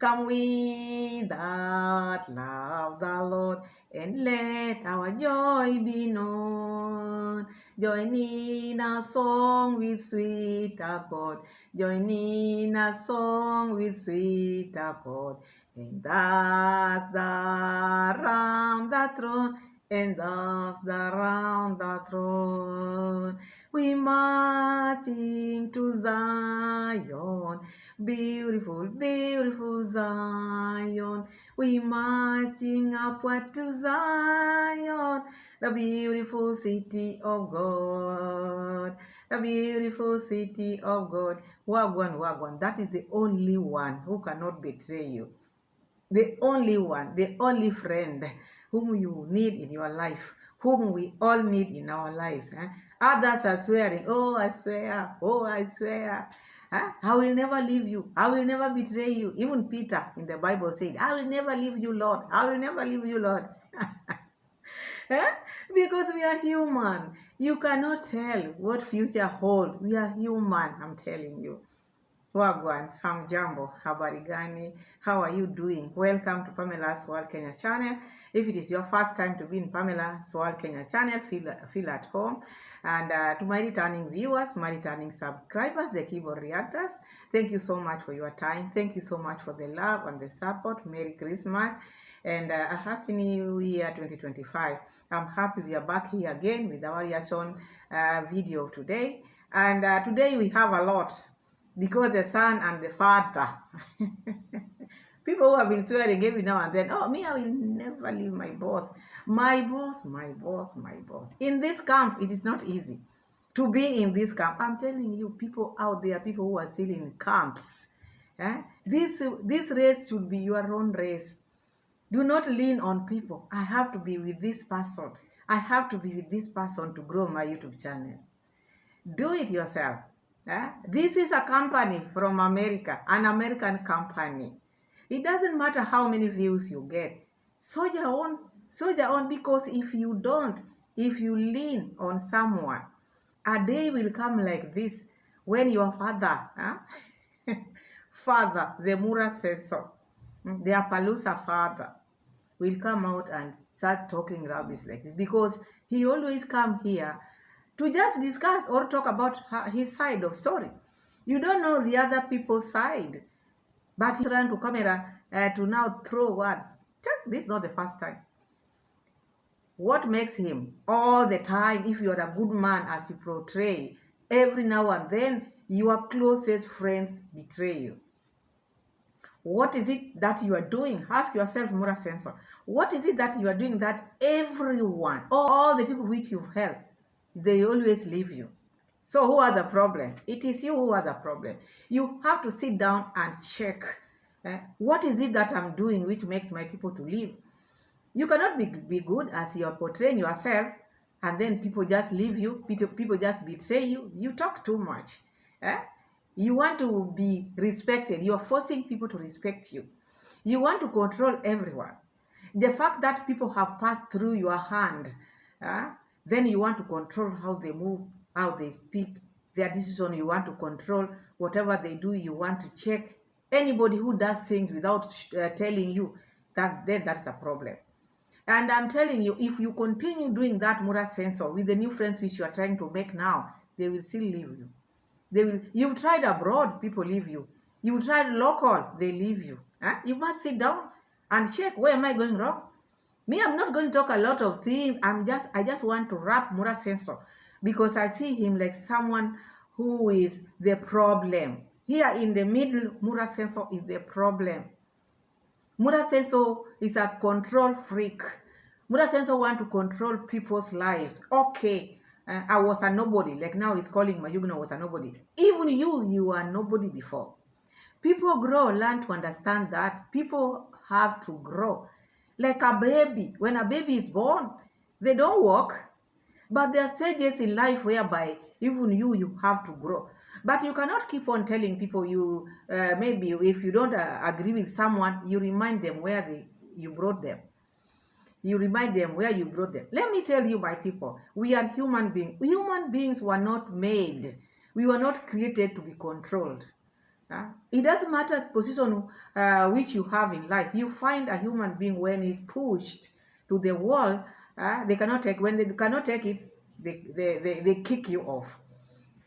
come we that love the Lord, and let our joy be known. Join in a song with sweet accord. Join in a song with sweet accord. And thus the round the throne, and thus the round the throne. We marching to Zion, beautiful, beautiful Zion. We marching upward to Zion, the beautiful city of God, the beautiful city of God. Wagwan, wagwan. That is the only one who cannot betray you. The only one, the only friend whom you need in your life, whom we all need in our lives. Others are swearing, oh, I swear, oh, I swear. I will never leave you. I will never betray you. Even Peter in the Bible said, I will never leave you, Lord. I will never leave you, Lord. Because we are human. You cannot tell what future holds. We are human, I'm telling you. Wagwan, hamjambo, habari gani? How are you doing? Welcome to Pamela's World Kenya channel. If it is your first time to be in Pamela's World Kenya channel, feel at home. And to my returning viewers, my returning subscribers, the keyboard reactors, thank you so much for your time. Thank you so much for the love and the support. Merry Christmas and a Happy New Year 2025. I'm happy we are back here again with our reaction video today. And today we have a lot. Because the son and the father, people who have been swearing every now and then, oh, me, I will never leave my boss. My boss, my boss, my boss. In this camp, it is not easy to be in this camp. I'm telling you, people out there, people who are still in camps, this race should be your own race. Do not lean on people. I have to be with this person. I have to be with this person to grow my YouTube channel. Do it yourself. This is a company from America, an American company. It doesn't matter how many views you get. Soldier on, because if you don't, if you lean on someone, a day will come like this when your father, father, the Mura Sensor, the Appaloosa father, will come out and start talking rubbish like this, because he always come here to just discuss or talk about his side of story. You don't know the other people's side, but he ran to camera to now throw words. This is not the first time. What makes him all the time, if you are a good man as you portray, every now and then your closest friends betray you? What is it that you are doing? Ask yourself, Mura Sensor. What is it that you are doing that everyone, all the people which you've helped, they always leave you? So who has a problem? It is you who has a problem. You have to sit down and check. What is it that I'm doing which makes my people to leave? You cannot be good as you are portraying yourself, and then people just leave you. People just betray you. You talk too much. You want to be respected. You are forcing people to respect you. You want to control everyone. The fact that people have passed through your hand, then you want to control how they move, how they speak, their decision. You want to control whatever they do. You want to check anybody who does things without telling you that, then that's a problem. And I'm telling you, if you continue doing that, Mura Sensor, with the new friends which you are trying to make now, they will still leave you. They will. You've tried abroad, people leave you. You've tried local, they leave you. You must sit down and check, where am I going wrong? Me, I'm not going to talk a lot of things. I just want to wrap Mura Sensor, because I see him like someone who is the problem. Here in the middle, Mura Sensor is the problem. Mura Sensor is a control freak. Mura Sensor want to control people's lives. Okay, I was a nobody. Like now he's calling Mayugno was a nobody. Even you were nobody before. People grow, learn to understand that. People have to grow. Like a baby. When a baby is born, they don't walk. But there are stages in life whereby even you have to grow. But you cannot keep on telling people you, maybe if you don't agree with someone, you remind them where you brought them. You remind them where you brought them. Let me tell you, my people, we are human beings. Human beings were not made. We were not created to be controlled. It doesn't matter position which you have in life. You find a human being when he's pushed to the wall, they cannot take. When they cannot take it, they kick you off.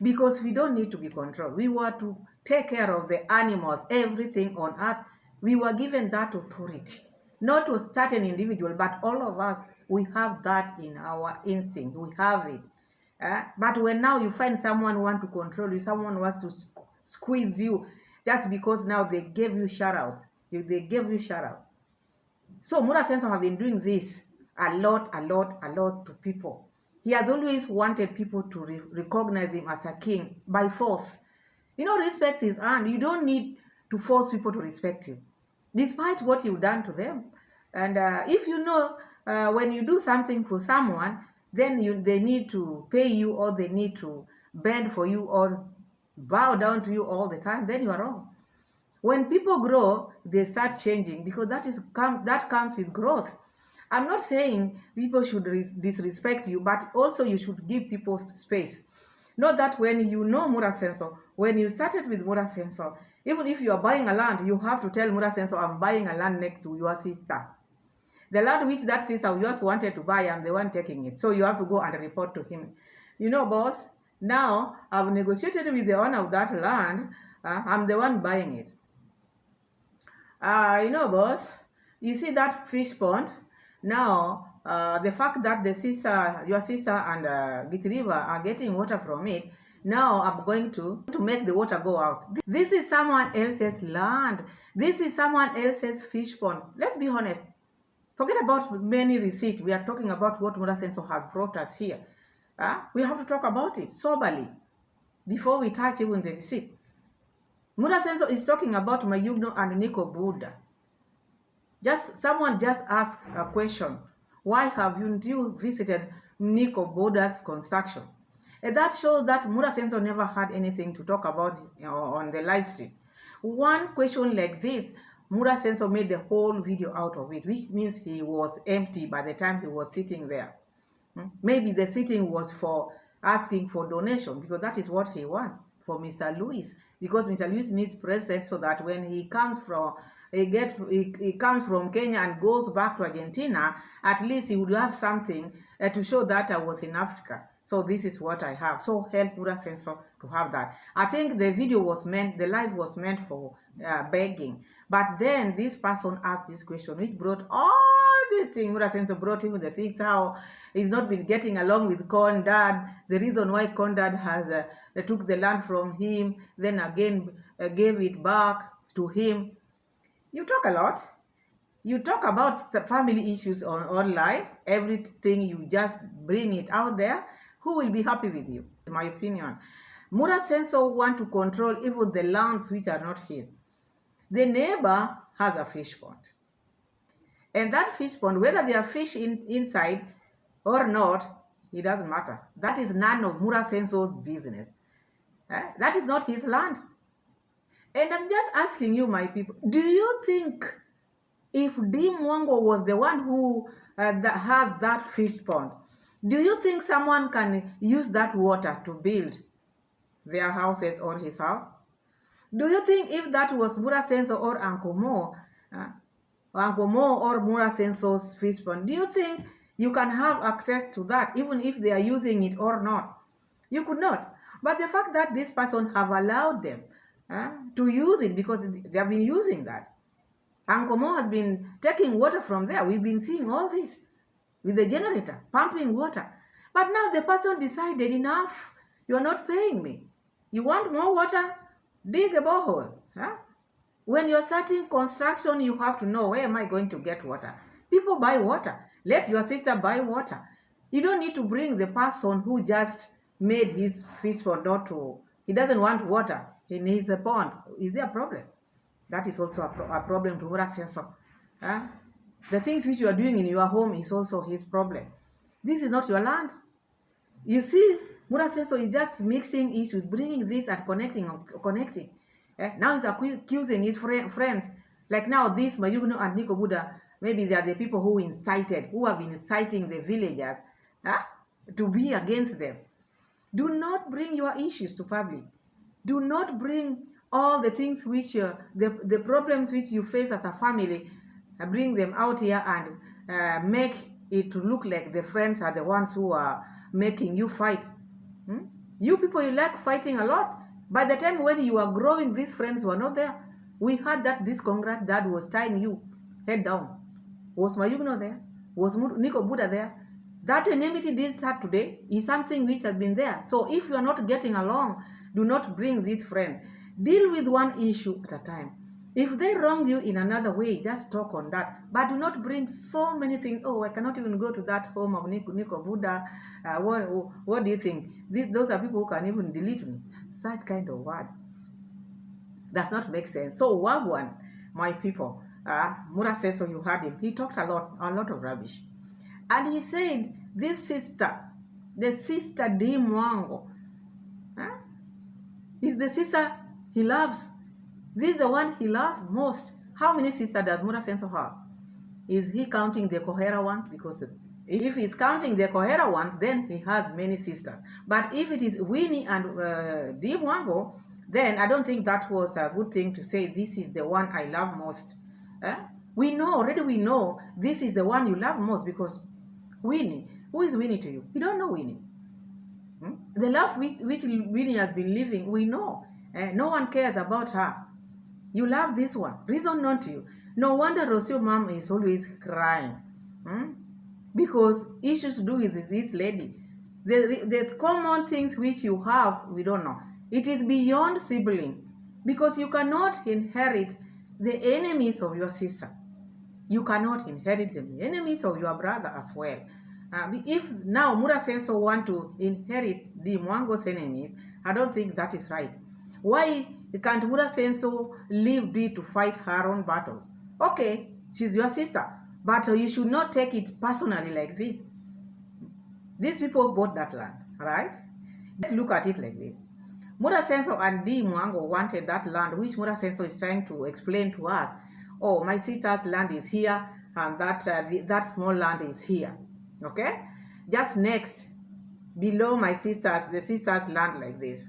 Because we don't need to be controlled. We were to take care of the animals, everything on earth. We were given that authority, not to certain individual, but all of us. We have that in our instinct. We have it. But when now you find someone want to control you, someone wants to squeeze you, just because now they gave you shout out. They gave you shout out. So Mura Senso have been doing this a lot to people. He has always wanted people to recognize him as a king by force. Respect is earned. You don't need to force people to respect you, despite what you've done to them. And if when you do something for someone, then they need to pay you, or they need to bend for you, or bow down to you all the time, then you are wrong. When people grow, they start changing, because that comes with growth. I'm not saying people should disrespect you, but also you should give people space. Not that when Mura Senso, when you started with Mura Senso, even if you are buying a land, you have to tell Mura Senso, I'm buying a land next to your sister. The land which that sister yours wanted to buy, I'm the one taking it. So you have to go and report to him. Boss, now I've negotiated with the owner of that land. I'm the one buying it. Boss, you see that fish pond? Now, the fact that your sister and Git River are getting water from it, now I'm going to make the water go out. This is someone else's land. This is someone else's fish pond. Let's be honest. Forget about many receipts. We are talking about what Mura Senso has brought us here. We have to talk about it soberly before we touch even the receipt. Mura Senso is talking about Mayugno and Nikobuda. Someone just asked a question. Why haven't you visited Nikobuda's construction? And that shows that Mura Senso never had anything to talk about on the live stream. One question like this, Mura Senso made the whole video out of it, which means he was empty by the time he was sitting there. Maybe the sitting was for asking for donation, because that is what he wants for Mr. Luis, because Mr. Luis needs presents so that when he comes from Kenya and goes back to Argentina, at least he would have something to show that I was in Africa. So this is what I have. So help Mura Senso to have that. I think the live was meant for begging. But then this person asked this question, which brought all these things. Mura Senso brought even the things how he's not been getting along with Condad. The reason why Condad has took the land from him, then again gave it back to him. You talk a lot. You talk about family issues online. Everything, you just bring it out there. Who will be happy with you? In my opinion. Mura Senso want to control even the lands which are not his. The neighbor has a fish pond. And that fish pond, whether there are fish inside or not, it doesn't matter. That is none of Mura Senso's business. That is not his land. And I'm just asking you, my people, do you think if Dim Mwango was the one who has that fish pond, do you think someone can use that water to build their houses or his house? Do you think if that was Mura Senso or Uncle Mo or Mura Senso's fish pond, do you think you can have access to that even if they are using it or not? You could not. But the fact that this person have allowed them to use it, because they have been using that. Uncle Mo has been taking water from there. We've been seeing all this with the generator, pumping water. But now the person decided, enough, you are not paying me. You want more water? Dig a borehole. When you're starting construction, you have to know, where am I going to get water? People buy water. Let your sister buy water. You don't need to bring the person who just made his fish pond he doesn't want water in his pond. Is there a problem? That is also a problem to Mura Senso. The things which you are doing in your home is also his problem. This is not your land. You see, Mura Senso is just mixing issues, bringing this and connecting. Now he's accusing his friends. Like now, this Mayugno and Nikobuda, maybe they are the people who have been inciting the villagers to be against them. Do not bring your issues to public. Do not bring all the things which, the problems which you face as a family, bring them out here and make it look like the friends are the ones who are making you fight. You people, you like fighting a lot. By the time when you are growing, these friends were not there. We heard that this Congrats dad was tying you head down. Was Mayugno there? Was Nikobuda there? That enmity did start today is something which has been there. So if you are not getting along, do not bring this friend. Deal with one issue at a time. If they wrong you in another way, just talk on that. But do not bring so many things. Oh, I cannot even go to that home of Nikobuda. What do you think? Those are people who can even delete me. Such kind of word does not make sense. So Wagwan, my people, Mura says, so you heard him. He talked a lot of rubbish. And he said, this sister, the sister D. Mwango, is the sister he loves. This is the one he loves most. How many sisters does Mura Senso have? Is he counting the Kohera ones? Because if he's counting the Kohera ones, then he has many sisters. But if it is Winnie and D. Mwango, then I don't think that was a good thing to say, this is the one I love most. We know this is the one you love most, because Winnie, who is Winnie to you? You don't know Winnie. The love which Winnie has been living, we know. No one cares about her. You love this one. Reason not to you. No wonder Rosio mom is always crying. Because issues to do with this lady. The common things which you have, we don't know. It is beyond sibling. Because you cannot inherit the enemies of your sister. You cannot inherit the enemies of your brother as well. If now Mura Senso want to inherit the Mwango's enemies, I don't think that is right. Why can't Mura Senso leave D to fight her own battles? Okay, she's your sister, but you should not take it personally like this. These people bought that land, right? Let's look at it like this. Mura Senso and D Mwango wanted that land, which Mura Senso is trying to explain to us. Oh, my sister's land is here, and that small land is here. Okay? Just next, below the sister's land like this.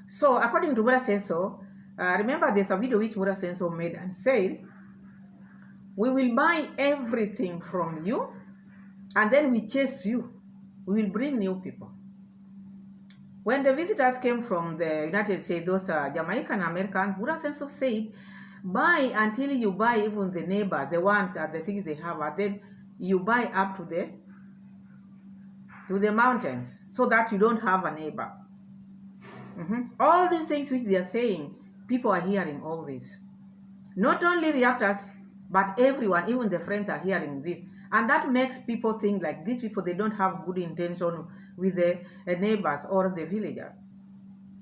So, according to Mura Senso, remember there's a video which Mura Senso made and said, we will buy everything from you, and then we chase you. We will bring new people. When the visitors came from the United States, those Jamaican Americans, Mura Senso said, buy until you buy even the neighbor, the ones the things they have, and then you buy up to the mountains, so that you don't have a neighbor. All these things which they are saying, people are hearing all this. Not only reactors, but everyone, even the friends are hearing this. And that makes people think like these people, they don't have good intention with the neighbors or the villagers.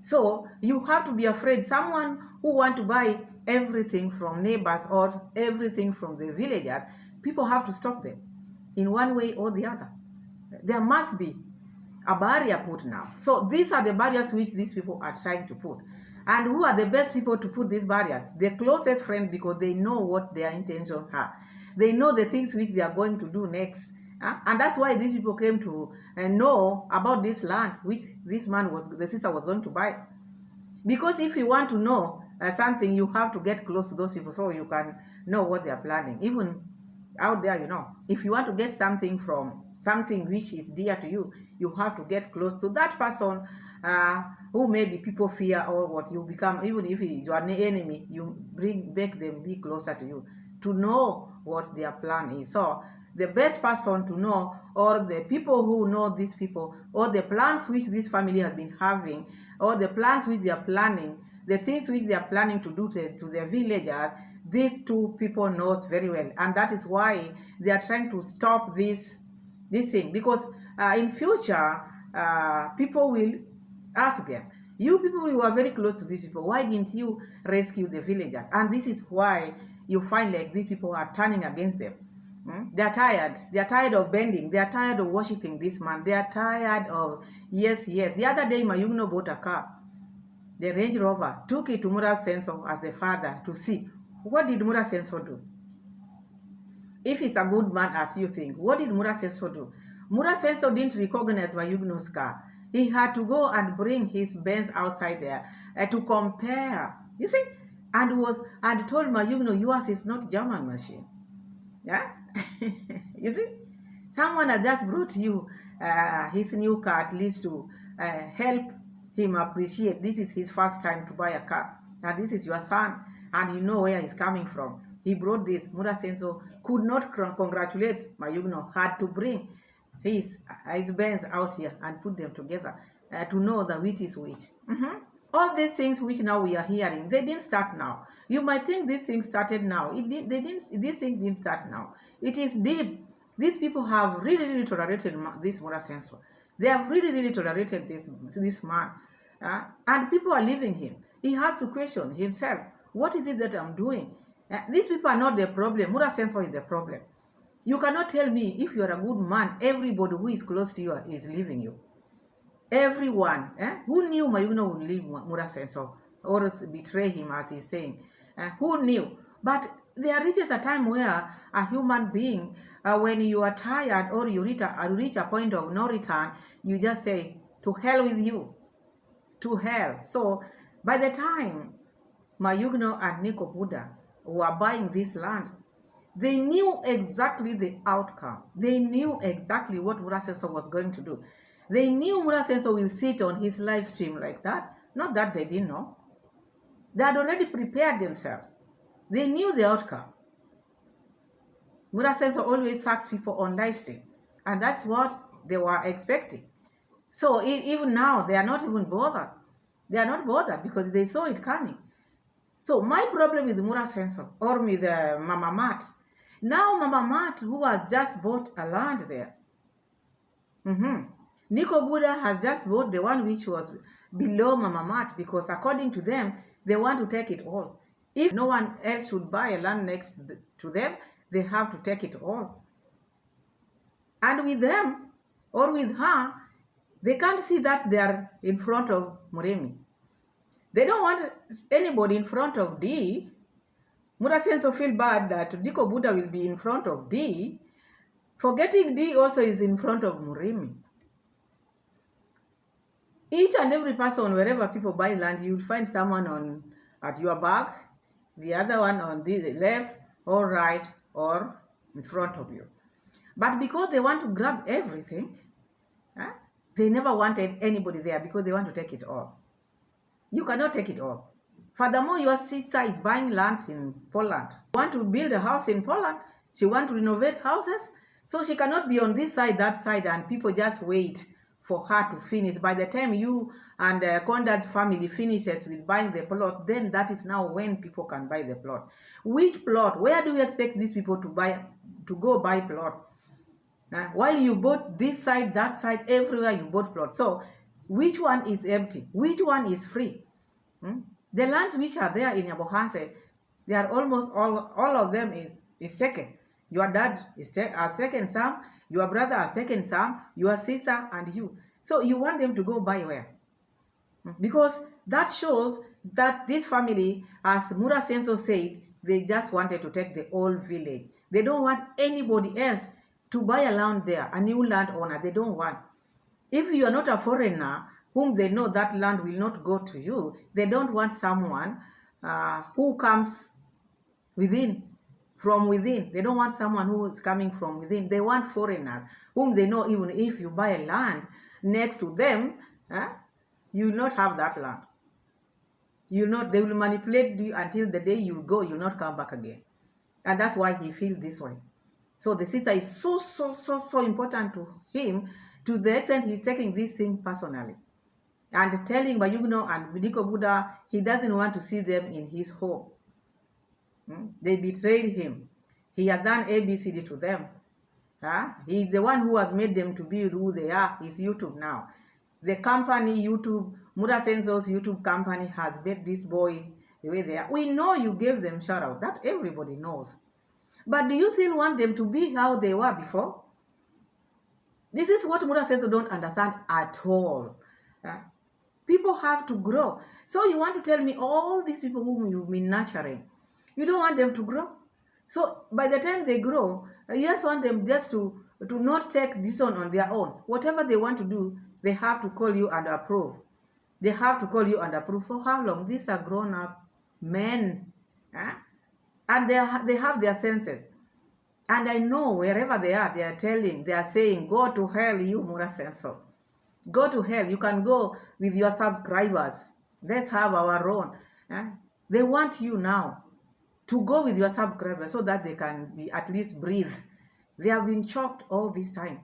So you have to be afraid. Someone who want to buy everything from neighbors or everything from the villagers, people have to stop them in one way or the other. There must be a barrier put now. So these are the barriers which these people are trying to put. And who are the best people to put these barriers? The closest friends, because they know what their intentions are. They know the things which they are going to do next. And that's why these people came to know about this land which the sister was going to buy. Because if you want to know something, you have to get close to those people so you can know what they are planning. Even out there, if you want to get something from something which is dear to you, you have to get close to that person who maybe people fear or what you become. Even if you are an enemy, you make them be closer to you to know what their plan is. So the best person to know, or the people who know these people, or the plans which this family has been having, or the plans which they are planning, the things which they are planning to do to their villagers, these two people knows very well. And that is why they are trying to stop this thing. Because in future, people will ask them, you people who are very close to these people, why didn't you rescue the villagers? And this is why you find like these people are turning against them. They're tired. They're tired of bending. They're tired of worshiping this man. They are tired of, yes. The other day, Mayugno bought a car. The Range Rover, took it to Mura Senso as the father to see, what did Mura Senso do? If he's a good man as you think, what did Mura Senso do? Mura Senso didn't recognize Mayugno's car. He had to go and bring his Benz outside there to compare You see? And told Mayugno, yours is not German machine. Yeah? You see? Someone has just brought you his new car at least to help him appreciate this is his first time to buy a car. And this is your son, and you know where he's coming from. He brought this. Mura Senso could not congratulate Mayugno, had to bring his bands out here and put them together to know the which is which. All these things which now we are hearing, they didn't start now. You might think these things started now. These things didn't start now. It is deep. These people have really, really tolerated this Mura Senso. They have really, really tolerated this man. And people are leaving him. He has to question himself. What is it that I'm doing? These people are not the problem. Mura Senso is the problem. You cannot tell me if you are a good man, everybody who is close to you is leaving you. Everyone who knew Mayugno would leave Mura Senso or betray him, as he's saying. Who knew? But there reaches a time where a human being, when you are tired or you reach a point of no return, you just say, to hell with you. To hell. So by the time Mayugno and Nikobuda were buying this land, they knew exactly the outcome. They knew exactly what Mura Senso was going to do. They knew Mura Senso will sit on his live stream like that. Not that they didn't know. They had already prepared themselves. They knew the outcome. Mura Senso always sacks people on live stream. And that's what they were expecting. So even now, they are not even bothered. They are not bothered because they saw it coming. So my problem with Mura Senso or with Mama Mat, now Mama Mat, who has just bought a land there, Nikobuda has just bought the one which was below Mama Mat because according to them, they want to take it all. If no one else should buy a land next to them, they have to take it all. And with them or with her, they can't see that they are in front of Muremi. They don't want anybody in front of D. Mura Senso feel bad that Nikobuda will be in front of D. Forgetting D also is in front of Muremi. Each and every person, wherever people buy land, you'll find someone at your back, the other one on the left or right or in front of you. But because they want to grab everything, they never wanted anybody there because they want to take it all. You cannot take it all. Furthermore, your sister is buying lands in Poland. You want to build a house in Poland, she wants to renovate houses, so she cannot be on this side, that side, and people just wait for her to finish. By the time you and Conrad's family finishes with buying the plot, then that is now when people can buy the plot. Which plot? Where do you expect these people to go buy plot? While you bought this side, that side, everywhere you bought plot. So which one is empty? Which one is free? The lands which are there in Yabohanse, they are almost all of them is taken. Your dad has taken some, your brother has taken some, your sister and you. So you want them to go buy where? Because that shows that this family, as Mura Senso said, they just wanted to take the old village. They don't want anybody else to buy a land there, a new landowner. They don't want. If you are not a foreigner, whom they know that land will not go to you, they don't want someone who comes from within. They don't want someone who is coming from within. They want foreigners whom they know even if you buy a land next to them, you will not have that land. They will manipulate you until the day you go, you will not come back again. And that's why he feels this way. So the sister is so important to him, to the extent he's taking this thing personally. And telling Mayugno and Nikobuda he doesn't want to see them in his home. They betrayed him. He has done ABCD to them. He's the one who has made them to be who they are. It's YouTube now. The company YouTube, Mura Senso's YouTube company has made these boys the way they are. We know you gave them shout out. That everybody knows. But do you still want them to be how they were before? This is what Mura Senso don't understand at all. People have to grow. So you want to tell me all these people whom you've been nurturing, you don't want them to grow? So by the time they grow, you just want them just to not take this on their own. Whatever they want to do, they have to call you and approve. They have to call you and approve. For how long? These are grown up. men, and they have their senses. And I know wherever they are saying, go to hell, you Mura Sensor. Go to hell. You can go with your subscribers. Let's have our own. They want you now to go with your subscribers so that they can be at least breathe. They have been choked all this time.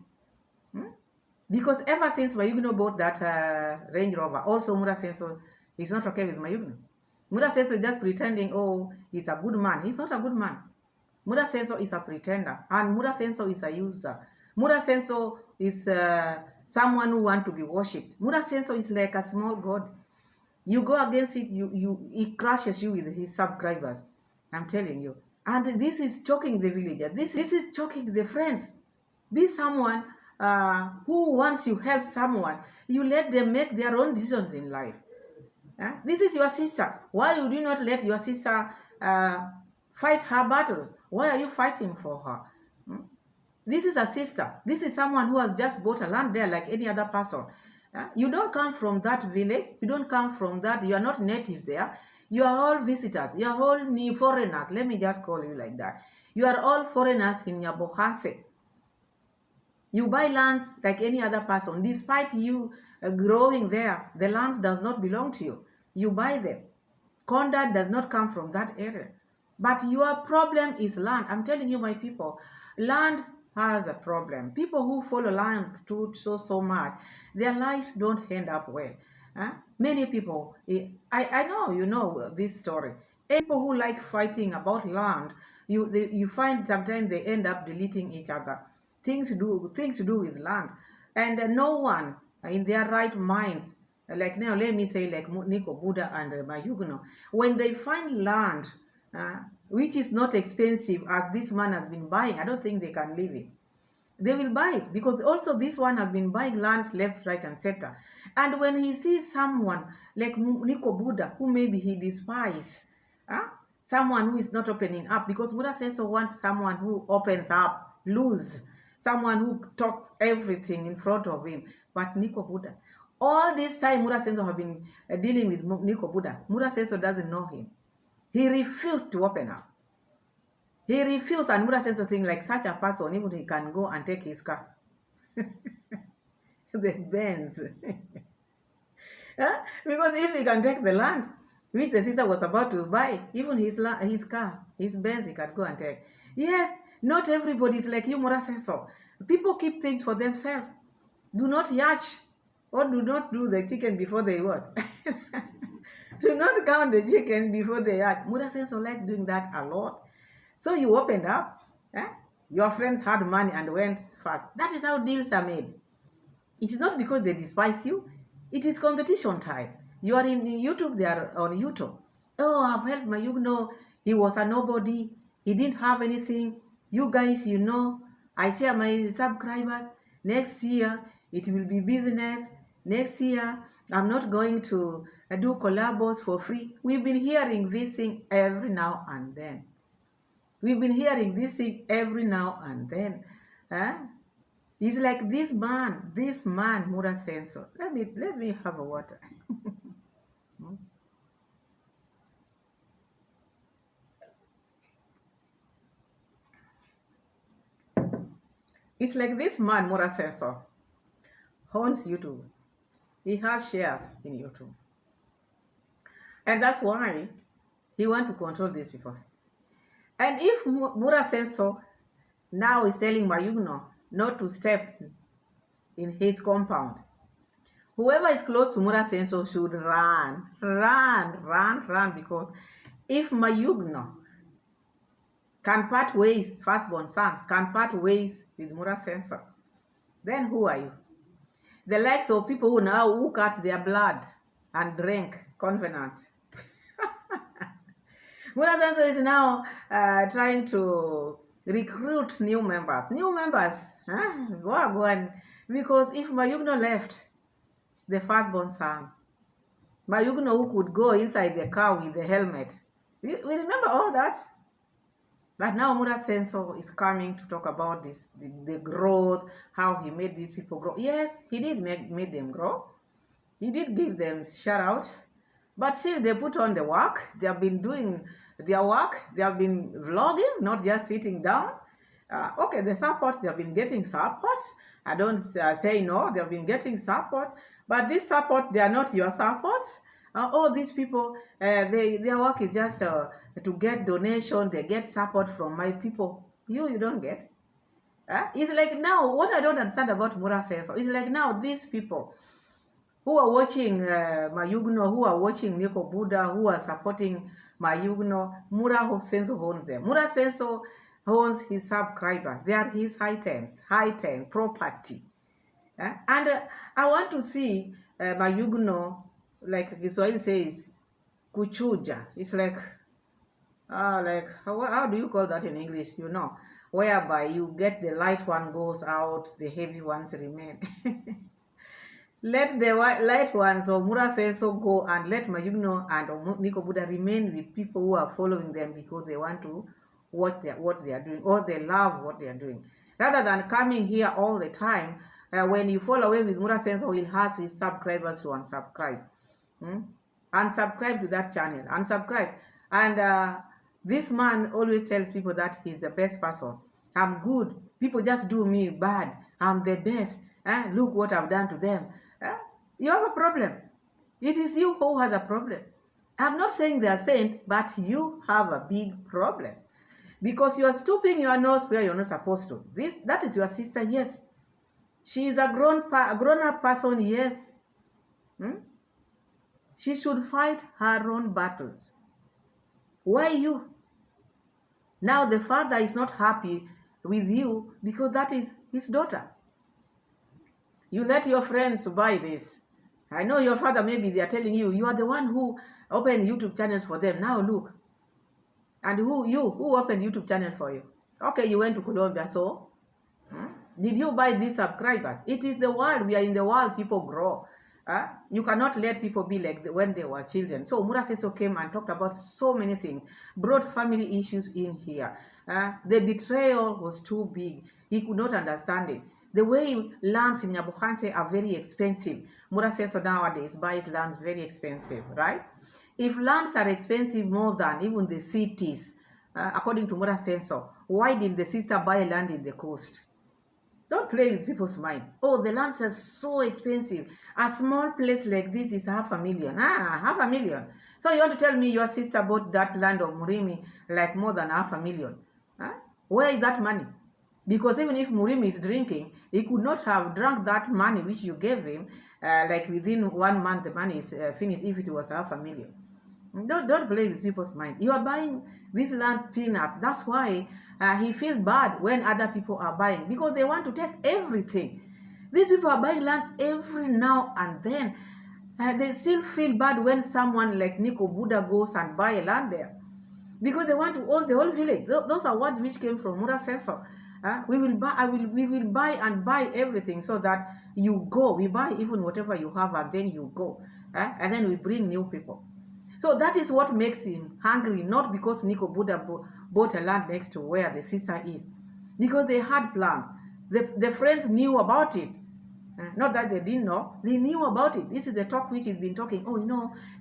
Because ever since Mayugno bought that Range Rover, also Mura Sensor is not okay with Mayugno. Mura Sensor is just pretending, oh, he's a good man. He's not a good man. Mura Sensor is a pretender, and Mura Sensor is a user. Mura Sensor is someone who wants to be worshipped. Mura Sensor is like a small god. You go against it, he crushes you with his subscribers. I'm telling you. And this is choking the villagers. This is choking the friends. Be someone who wants you help someone. You let them make their own decisions in life. This is your sister. Why would you not let your sister fight her battles? Why are you fighting for her? This is a sister. This is someone who has just bought a land there like any other person. You don't come from that village. You don't come from that. You are not native there. You are all visitors. You are all new foreigners. Let me just call you like that. You are all foreigners in your Bohanse. You buy lands like any other person. Despite you growing there, the lands does not belong to you. You buy them. Conduct does not come from that area. But your problem is land. I'm telling you, my people, land has a problem. People who follow land too so much, their lives don't end up well. Many people, I know you know this story. People who like fighting about land, you find sometimes they end up deleting each other. Things to do with land, and no one in their right minds, like now let me say like Nikobuda and Mayugno, when they find land which is not expensive as this man has been buying, I don't think they can leave it. They will buy it because also this one has been buying land left, right, and center. And when he sees someone like Nikobuda, who maybe he despises, someone who is not opening up, because Buddha Senso wants someone who opens up, loose, someone who talks everything in front of him. But Nikobuda, all this time Mura Senso have been dealing with Nikobuda. Mura Senso doesn't know him. He refused to open up. He refused, and Mura Senso think like such a person, even he can go and take his car. The Benz. Because if he can take the land, which the sister was about to buy, even his car, his Benz, he can go and take. Yes, not everybody is like you, Mura Senso. People keep things for themselves. Do not yash, or do not do the chicken before they what? Do not count the chicken before they hatch. Mura Senso like doing that a lot. So you opened up. Your friends had money and went fast. That is how deals are made. It is not because they despise you. It is competition time. You are in YouTube, they are on YouTube. Oh, I've helped Mayugno. He was a nobody. He didn't have anything. You guys, you know, I share my subscribers. Next year, it will be business. Next year, I'm not going to do collabos for free. We've been hearing this thing every now and then. We've been hearing this thing every now and then. It's like this man, Mura Senso. Let me have a water. It's like this man, Mura Senso, owns YouTube. He has shares in YouTube. And that's why he wants to control these people. And if Mura Senso now is telling Mayugno not to step in his compound, whoever is close to Mura Senso should run, because if Mayugno can part ways, firstborn son, can part ways with Mura Senso, then who are you? The likes of people who cut their blood and drink covenant. Mura Senso is now trying to recruit new members. Go on. Because if Mayugno left, the firstborn son, Mayugno who could go inside the car with the helmet. We remember all that. But now Mura Senso is coming to talk about this, the growth, how he made these people grow. Yes, he did make them grow. He did give them shout out. But still, they put on the work. They have been doing their work. They have been vlogging, not just sitting down. Okay, the support, they have been getting support. I don't say no, they have been getting support. But this support, they are not your support. All these people, their work is just to get donation. They get support from my people. You don't get. It's like now, what I don't understand about Mura says, it's like now these people who are watching Mayugno, who are watching Nikobuda, who are supporting Mayugno, Mura Senso owns them. Mura Senso owns his subscribers. They are his items, property. And I want to see Mayugno, like Kiswahili says, kuchuja. It's like how do you call that in English? You know, whereby you get the light one goes out, the heavy ones remain. Let the light ones of Mura Senso go, and let Mayugno and Nikobuda remain with people who are following them because they want to watch what they are doing, or they love what they are doing. Rather than coming here all the time, when you fall away with Mura Senso, he'll ask his subscribers to unsubscribe. Unsubscribe to that channel. Unsubscribe. And this man always tells people that he's the best person. I'm good. People just do me bad. I'm the best. Look what I've done to them. You have a problem. It is you who has a problem. I'm not saying they are saint, but you have a big problem. Because you are stooping your nose where you're not supposed to. That is your sister, yes. She is a grown-up person, yes. She should fight her own battles. Why you? Now the father is not happy with you because that is his daughter. You let your friends to buy this. I know your father, maybe they are telling you, you are the one who opened YouTube channels for them. Now look. And who opened YouTube channel for you? Okay, you went to Colombia, so? Did you buy these subscribers? It is the world. We are in the world. People grow. You cannot let people be like when they were children. So Mura Senso came and talked about so many things, brought family issues in here. The betrayal was too big. He could not understand it. The way lands in Nyabuhanse are very expensive. Mura Senso nowadays buys lands very expensive, right? If lands are expensive more than even the cities, according to Mura Senso, why did the sister buy land in the coast? Don't play with people's mind. Oh, the lands are so expensive. A small place like this is $500,000. $500,000. So you want to tell me your sister bought that land of Murimi like more than $500,000? Where is that money? Because even if Murimi is drinking, he could not have drunk that money which you gave him. Like within 1 month, the money is finished if it was $500,000. Don't play with people's mind. You are buying these lands peanuts. That's why he feels bad when other people are buying, because they want to take everything. These people are buying land every now and then. They still feel bad when someone like Nikobuda goes and buy a land there, because they want to own the whole village. Those are words which came from Mura Senso. We will buy and buy everything so that you go. We buy even whatever you have and then you go. And then we bring new people. So that is what makes him hungry, not because Nikobuda bought a land next to where the sister is. Because they had planned. The friends knew about it. Not that they didn't know. They knew about it. This is the talk which has been talking. Oh,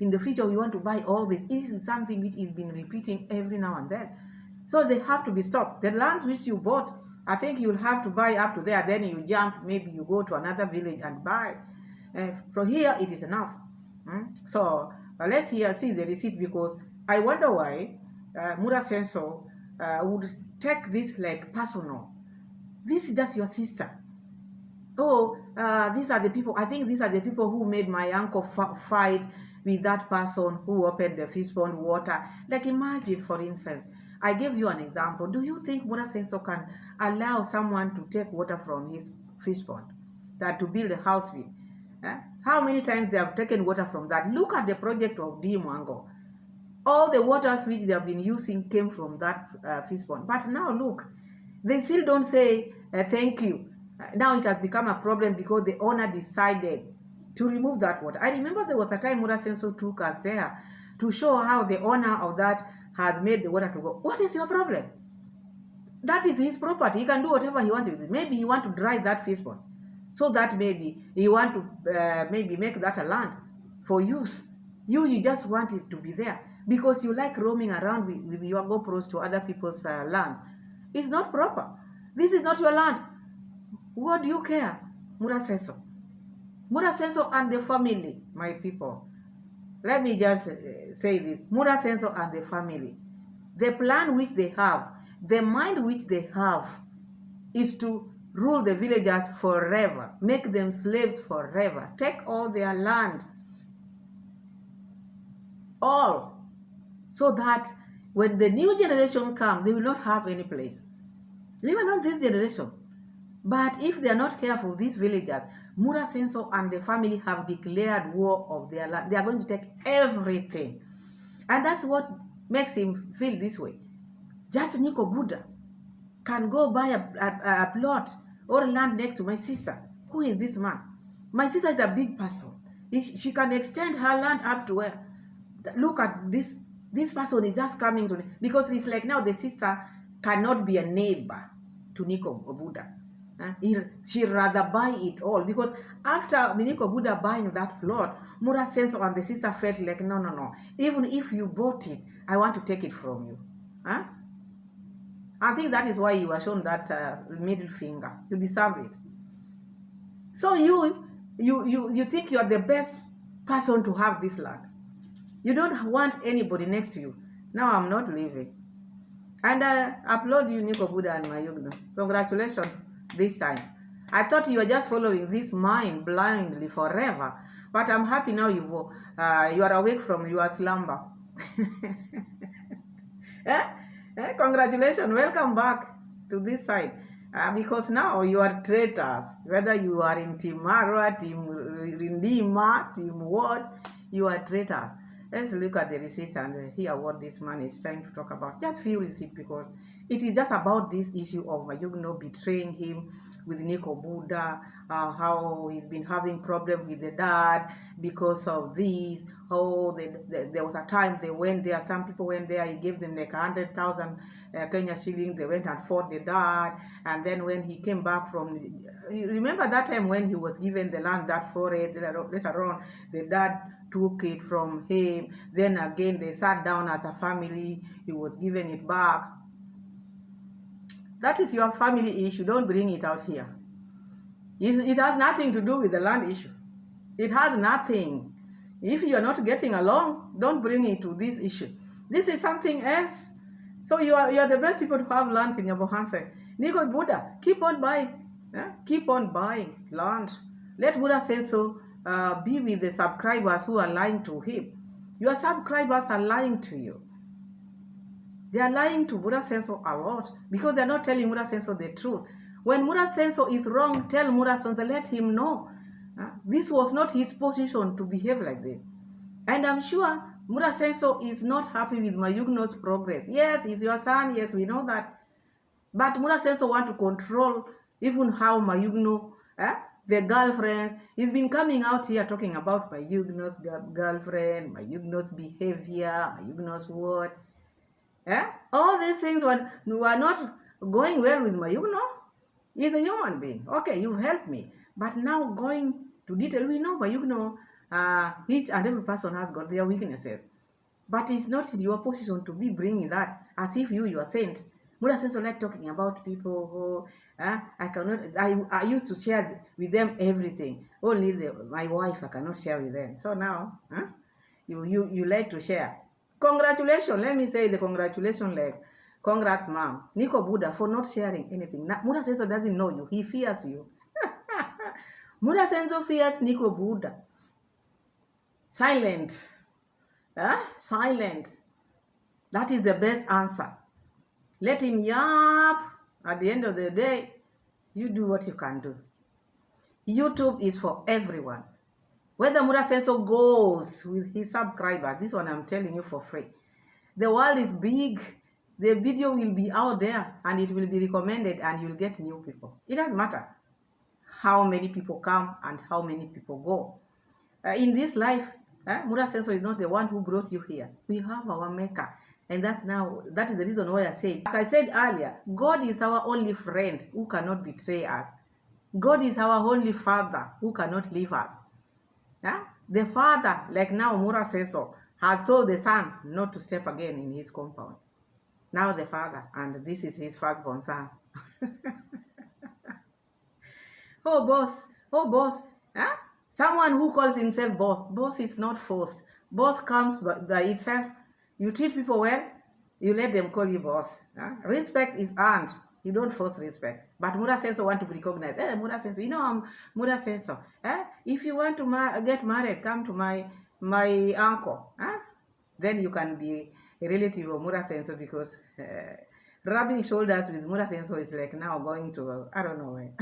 in the future we want to buy all this. This is something which has been repeating every now and then. So they have to be stopped. The lands which you bought, I think you'll have to buy up to there. Then you jump. Maybe you go to another village and buy. From here, it is enough. So let's see the receipt, because I wonder why Mura Senso would take this like personal. This is just your sister. Oh, these are the people. I think these are the people who made my uncle fight with that person who opened the fish pond water. Like imagine, for instance, I gave you an example. Do you think Mura Senso can allow someone to take water from his fish pond that to build a house with? How many times they have taken water from that? Look at the project of Iammarwa. All the waters which they have been using came from that fish pond. But now look, they still don't say thank you. Now it has become a problem because the owner decided to remove that water. I remember there was a time Mura Senso took us there to show how the owner of that had made the water to go. What is your problem? That is his property. He can do whatever he wants with it. Maybe he wants to dry that fish pond, so that maybe he want to maybe make that a land for use. You just want it to be there because you like roaming around with your GoPros to other people's land. It's not proper. This is not your land. What do you care? Murasenso. Murasenso and the family, my people. Let me just say this. Murasenso and the family. The plan which they have, the mind which they have, is to rule the villagers forever, make them slaves forever, take all their land, all, so that when the new generation come, they will not have any place. Leave alone this generation. But if they are not careful, these villagers, Murasenso and the family have declared war of their land. They are going to take everything. And that's what makes him feel this way. Just Nikobuda can go buy a plot or land next to my sister. Who is this man? My sister is a big person. She can extend her land up to where? Look at this. This person is just coming to me. Because it's like now the sister cannot be a neighbor to Nikobuda. She'd rather buy it all. Because after Nikobuda buying that plot, Murasenso and the sister felt like, no. Even if you bought it, I want to take it from you. I think that is why you were shown that middle finger. You deserve it. So you think you are the best person to have this land. You don't want anybody next to you. Now I'm not leaving. And I applaud you, Nikobuda and Mayugno. Congratulations this time. I thought you were just following this mind blindly forever. But I'm happy now you are awake from your slumber. Congratulations. Welcome back to this side. Because now you are traitors. Whether you are in Team Iammarwa, Team Rindima, Team what, you are traitors. Let's look at the receipt and hear what this man is trying to talk about. Just few receipt because it is just about this issue of Mayugno betraying him with Nikobuda, how he's been having problem with the dad because of this. There was a time they went there, some people went there, he gave them like 100,000 Kenya shillings, they went and fought the dad, and then when he came back from, you remember that time when he was given the land, that forest, later on, the dad took it from him, then again they sat down as a family, he was given it back. That is your family issue. Don't bring it out here. It has nothing to do with the land issue. It has nothing. If you are not getting along, don't bring it to this issue. This is something else. So you are the best people to have land in your Bohanse. Nikobuda, keep on buying. Keep on buying land. Let Murasenso be with the subscribers who are lying to him. Your subscribers are lying to you. They are lying to Murasenso a lot because they are not telling Murasenso the truth. When Murasenso is wrong, tell Murasenso, let him know. This was not his position to behave like this. And I'm sure Murasenso is not happy with Mayugno's progress. Yes, he's your son. Yes, we know that. But Murasenso want to control even how Mayugno, the girlfriend, he's been coming out here talking about Mayugno's girlfriend, Mayugno's behavior, Mayugno's word. All these things were not going well with Mayugno. He's a human being. Okay, you've helped me. But now going to detail, we know Mayugno, each and every person has got their weaknesses. But it's not in your position to be bringing that as if you are saint. Murasenso like talking about people who, I used to share with them everything. Only my wife I cannot share with them. So now, you like to share. Congratulations. Let me say the congratulations leg. Congrats, mom. Nikobuda for not sharing anything. Murasenso doesn't know you. He fears you. Murasenso fears Nikobuda. Silent. Silent. That is the best answer. Let him yap. At the end of the day, you do what you can do. YouTube is for everyone. Whether Murasenso goes with his subscribers, this one I'm telling you for free. The world is big. The video will be out there and it will be recommended and you'll get new people. It doesn't matter how many people come and how many people go. In this life, Murasenso is not the one who brought you here. We have our maker. And that is the reason why I said, as I said earlier, God is our only friend who cannot betray us. God is our only father who cannot leave us. Yeah? The father, like now Mura says so, has told the son not to step again in his compound. Now the father, and this is his firstborn son. Oh, boss. Oh, boss. Huh? Someone who calls himself boss. Boss is not forced. Boss comes by itself. You treat people well, you let them call you boss. Huh? Respect is earned. You don't force respect. But Mura Senso want to be recognized. Mura Senso, you know I'm Mura Senso. If you want to get married, come to my uncle. Then you can be a relative of Mura Senso because rubbing shoulders with Mura Senso is like now going to, I don't know where.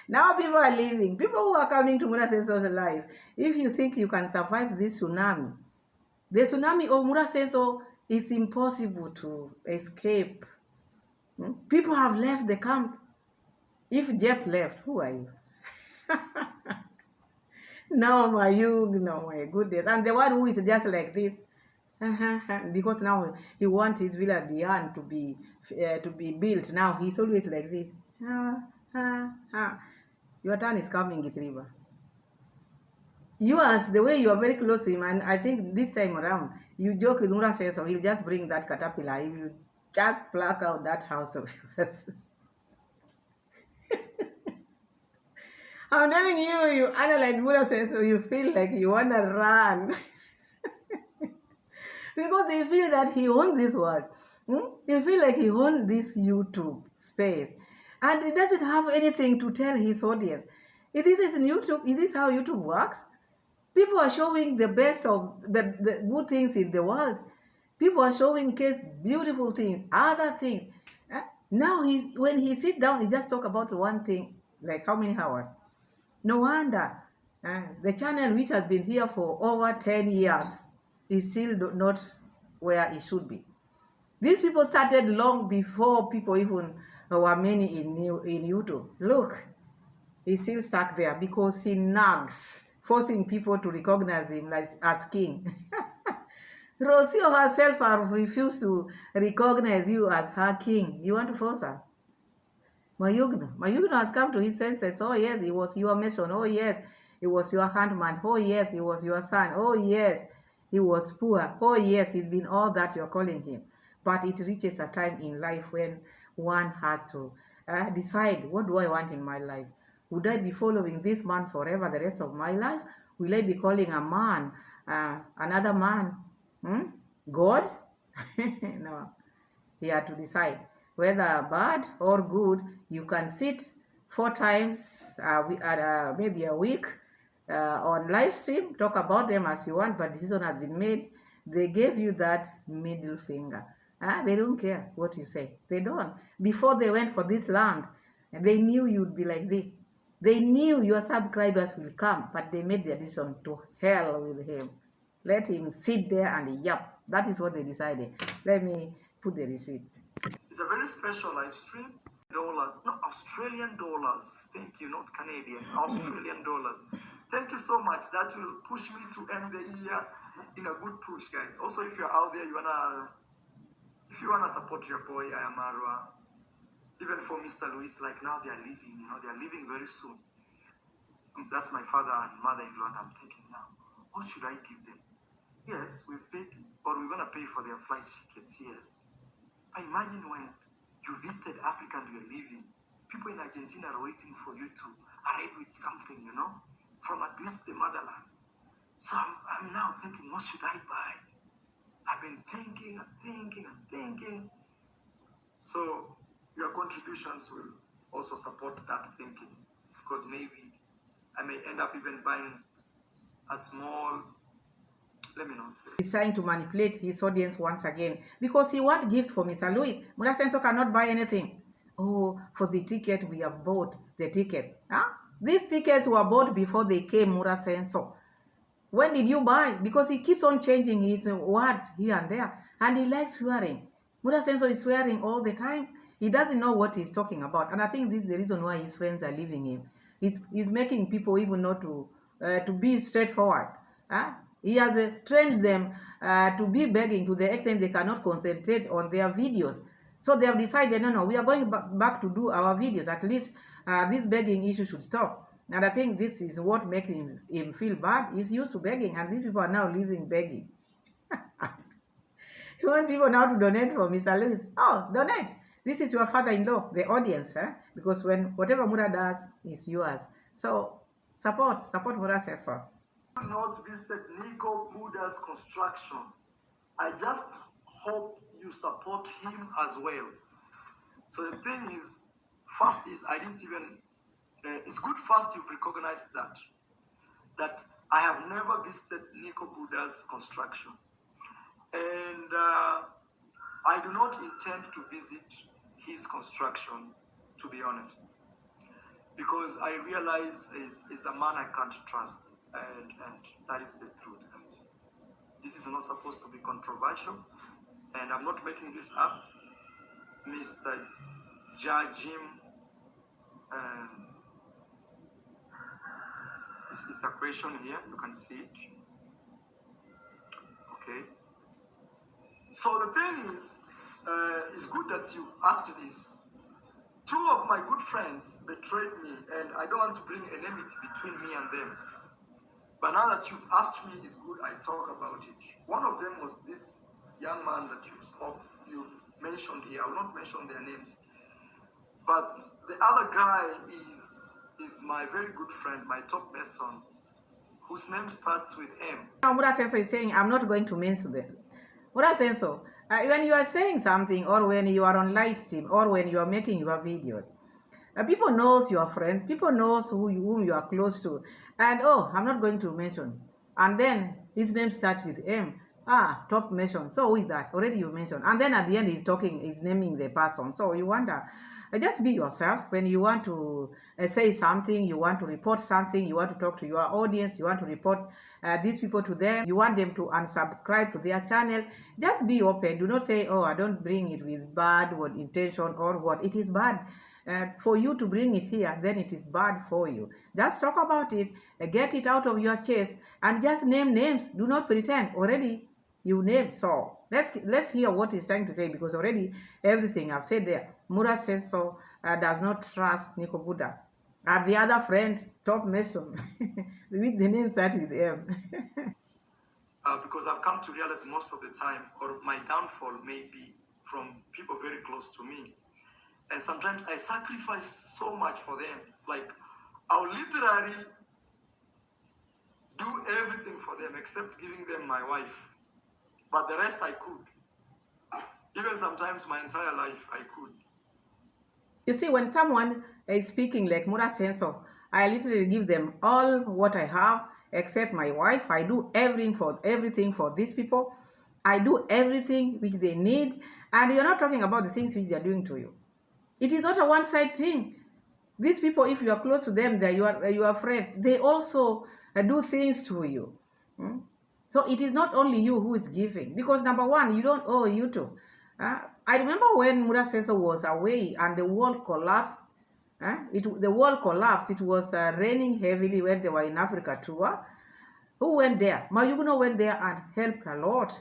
Now people are leaving. People who are coming to Mura Senso's life, if you think you can survive this tsunami, the tsunami of Mura Senso is impossible to escape. People have left the camp. If Jeff left, who are you? No, Mayugno, my goodness. And the one who is just like this, because now he wants his Villa Diane to be built. Now he's always like this. Your turn is coming, Gitriba. Yours, the way you are very close to him, and I think this time around, you joke with Mura says, so he'll just bring that caterpillar. He will just pluck out that house of yours. I'm telling you, you analyze Mura says, so you feel like you want to run. Because they feel that he owns this world. They feel like he owns this YouTube space. And he doesn't have anything to tell his audience. If this is YouTube, is this how YouTube works? People are showing the best of the good things in the world. People are showing beautiful things, other things. Now, when he sits down, he just talk about one thing, like how many hours? No wonder the channel, which has been here for over 10 years, is still not where it should be. These people started long before people even were many in YouTube. Look, he's still stuck there because he nags, forcing people to recognize him as king. Rocio herself has refused to recognize you as her king. You want to force her? Mayugno has come to his senses. Oh yes, he was your mason. Oh yes, he was your handman. Oh yes, he was your son. Oh yes, he was poor. Oh yes, he's been all that you're calling him. But it reaches a time in life when one has to decide, what do I want in my life? Would I be following this man forever the rest of my life? Will I be calling a man another man God? No. He had to decide whether bad or good. You can sit 4 times maybe a week on live stream, talk about them as you want, but decision has been made. They gave you that middle finger. They don't care what you say. They don't. Before they went for this land, they knew you'd be like this. They knew your subscribers will come, but they made their decision to hell with him. Let him sit there and yap. That is what they decided. Let me put the receipt. It's a very special live stream. Dollars, not Australian dollars. Thank you, not Canadian. Australian dollars. Thank you so much. That will push me to end the year in a good push, guys. Also, if you're out there, if you wanna support your boy Iammarwa, even for Mr. Luis, like now they are leaving. They are leaving very soon. That's my father and mother-in-law. And I'm thinking now, what should I give them? Yes, we've paid, or we're gonna pay for their flight tickets. Yes. But imagine when you visited Africa and you're leaving, people in Argentina are waiting for you to arrive with something, from at least the motherland. So I'm now thinking, what should I buy? I've been thinking. So your contributions will also support that thinking, because maybe I may end up even buying a small, let me not say. He's trying to manipulate his audience once again because he wants gift for Mr. Louis. Mura Senso cannot buy anything. Oh, for the ticket, we have bought the ticket. These tickets were bought before they came, Mura Senso. When did you buy? Because he keeps on changing his words here and there. And he likes swearing. Mura Senso is swearing all the time. He doesn't know what he's talking about. And I think this is the reason why his friends are leaving him. He's making people even not to be straightforward. He has trained them to be begging to the extent they cannot concentrate on their videos. So they have decided, no, we are going back to do our videos. At least this begging issue should stop. And I think this is what makes him feel bad. He's used to begging, and these people are now living begging. He wants people now to donate for Mr. Lewis. Oh, donate. This is your father-in-law, the audience, because when whatever Mura does is yours. So support Mura says so. Not visited Nikobuda's construction. I just hope you support him as well. So the thing is, first is I didn't even. It's good first you've recognized that I have never visited Nikobuda's construction, and I do not intend to visit his construction, to be honest, because I realize is a man I can't trust, and that is the truth, guys. This is not supposed to be controversial, and I'm not making this up. Mr. Jim, this is a question here, you can see it. Okay. So the thing is, it's good that you asked this. Two of my good friends betrayed me, and I don't want to bring enmity between me and them. But now that you've asked me, it's good I talk about it. One of them was this young man that you've mentioned here. I will not mention their names. But the other guy is my very good friend, my top mason, whose name starts with M. Mura Senso is saying, I'm not going to mention them. Mura Senso, when you are saying something, or when you are on live stream, or when you are making your video, people knows your friend, people knows whom you are close to, and oh, I'm not going to mention. And then his name starts with M. Top mention. So who is that? Already you mentioned. And then at the end he's naming the person. So you wonder, just be yourself. When you want to say something, you want to report something, you want to talk to your audience, you want to report these people to them, you want them to unsubscribe to their channel, just be open. Do not say, oh, I don't bring it with bad intention or what. It is bad. For you to bring it here, then it is bad for you. Just talk about it, get it out of your chest, and just name names. Do not pretend. Already you named. So let's hear what he's trying to say, because already everything I've said there. Mura says so, does not trust Nikobuda. And the other friend, top mason, with the name start with M. Because I've come to realize most of the time, or my downfall may be from people very close to me. And sometimes I sacrifice so much for them. Like, I'll literally do everything for them except giving them my wife. But the rest I could. Even sometimes my entire life I could. You see, when someone is speaking like Mura Senso, I literally give them all what I have except my wife. I do everything for these people. I do everything which they need. And you're not talking about the things which they're doing to you. It is not a one-side thing. These people, if you are close to them, you are afraid. They also do things to you. So it is not only you who is giving, because number one, you don't owe you to. I remember when Mura Senso was away and the world collapsed. The world collapsed. It was raining heavily when they were in Africa tour. Who went there? Mayugno went there and helped a lot.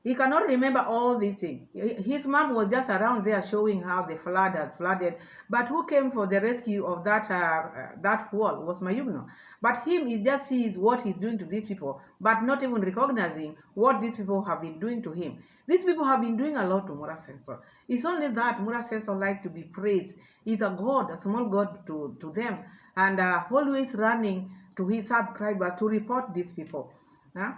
He cannot remember all these things. His mom was just around there showing how the flood had flooded. But who came for the rescue of that wall was Mayugno. But him, he just sees what he's doing to these people, but not even recognizing what these people have been doing to him. These people have been doing a lot to Mura Senso. It's only that Mura Senso likes to be praised. He's a god, a small god to them, and always running to his subscribers to report these people.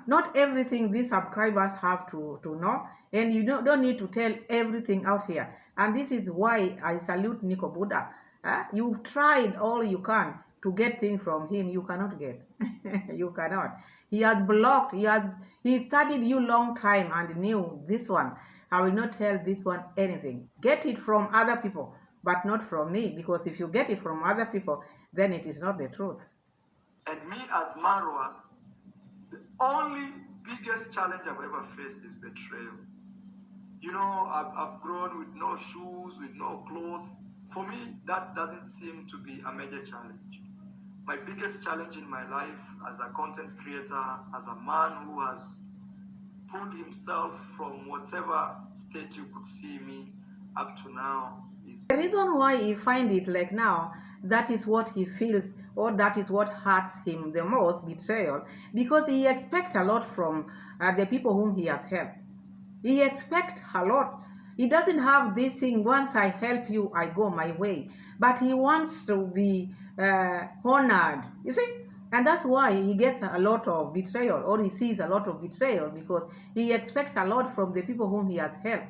Not everything these subscribers have to know, and you don't need to tell everything out here. And this is why I salute Nikobuda. You've tried all you can to get things from him. You cannot get. You cannot. He has blocked. He studied you long time and knew this one. I will not tell this one anything. Get it from other people, but not from me, because if you get it from other people, then it is not the truth. And me as Marwa, the only biggest challenge I've ever faced is betrayal. You know, I've grown with no shoes, with no clothes. For me, that doesn't seem to be a major challenge. My biggest challenge in my life as a content creator, as a man who has pulled himself from whatever state you could see me up to now, is the reason why he find it like now, that is what he feels or that is what hurts him the most, betrayal, because he expects a lot from the people whom he has helped. He expects a lot. He doesn't have this thing, once I help you, I go my way. But he wants to be honored, you see? And that's why he gets a lot of betrayal, or he sees a lot of betrayal, because he expects a lot from the people whom he has helped.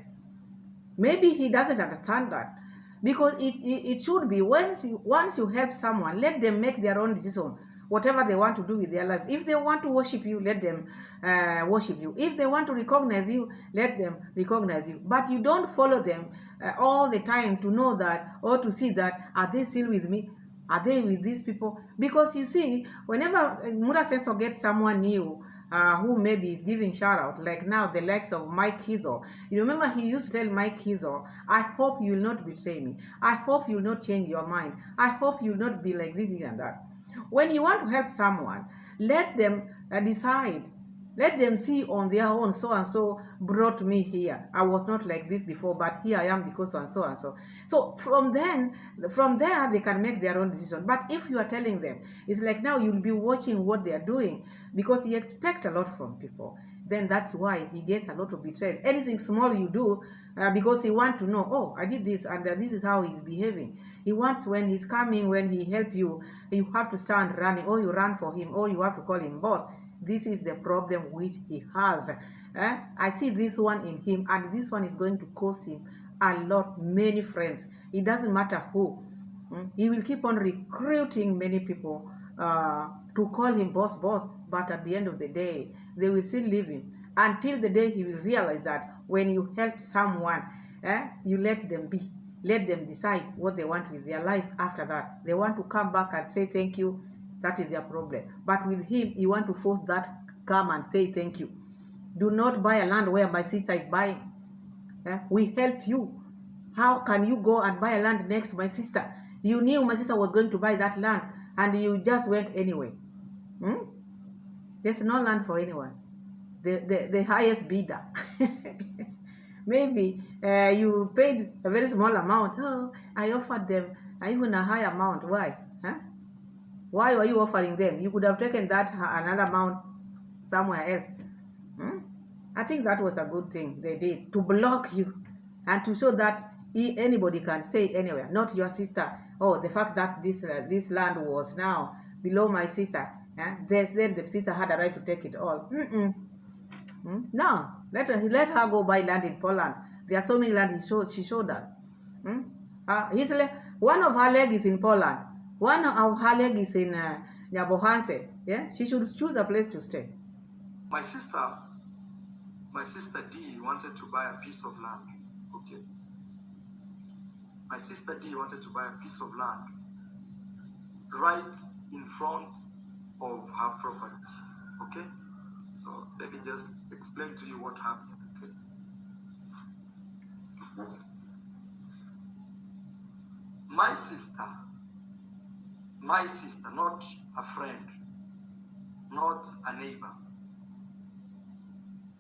Maybe he doesn't understand that. Because it should be, once you help someone, let them make their own decision, whatever they want to do with their life. If they want to worship you, let them worship you. If they want to recognize you, let them recognize you. But you don't follow them all the time to know that, or to see that, are they still with me? Are they with these people? Because you see, whenever Mura Senso gets someone new, who maybe is giving shout out, like now the likes of Mike Kizo. You remember he used to tell Mike Kizo, I hope you will not betray me. I hope you will not change your mind. I hope you will not be like this and that. When you want to help someone, let them decide. Let them see on their own, so and so brought me here. I was not like this before, but here I am because so and so and so. So from there, they can make their own decision. But if you are telling them, it's like now you'll be watching what they are doing, because he expects a lot from people. Then that's why he gets a lot of betrayal. Anything small you do, because he wants to know, oh, I did this, and this is how he's behaving. He wants, when he's coming, when he help you, you have to stand running, or you run for him, or you have to call him boss. This is the problem which he has. I see this one in him, and this one is going to cost him a lot, many friends. It doesn't matter who. He will keep on recruiting many people to call him boss, but at the end of the day, they will still leave him until the day he will realize that when you help someone, you let them be. Let them decide what they want with their life after that. They want to come back and say thank you. That is their problem. But with him, you want to force that, come and say thank you. Do not buy a land where my sister is buying. We help you. How can you go and buy a land next to my sister? You knew my sister was going to buy that land, and you just went anyway. There's no land for anyone. The highest bidder. Maybe you paid a very small amount. Oh, I offered them even a high amount. Why? Why were you offering them? You could have taken that another amount somewhere else. I think that was a good thing they did, to block you and to show that anybody can say anywhere, not your sister. Oh, the fact that this land was now below my sister, then the sister had a right to take it all. No, let her go buy land in Poland. There are so many land she showed us. One of her leg is in Poland. One of her leg is in Nyabohanse. Yeah, she should choose a place to stay. My sister D wanted to buy a piece of land. Okay. My sister D wanted to buy a piece of land right in front of her property. Okay. So let me just explain to you what happened. Okay. My sister, not a friend, not a neighbor.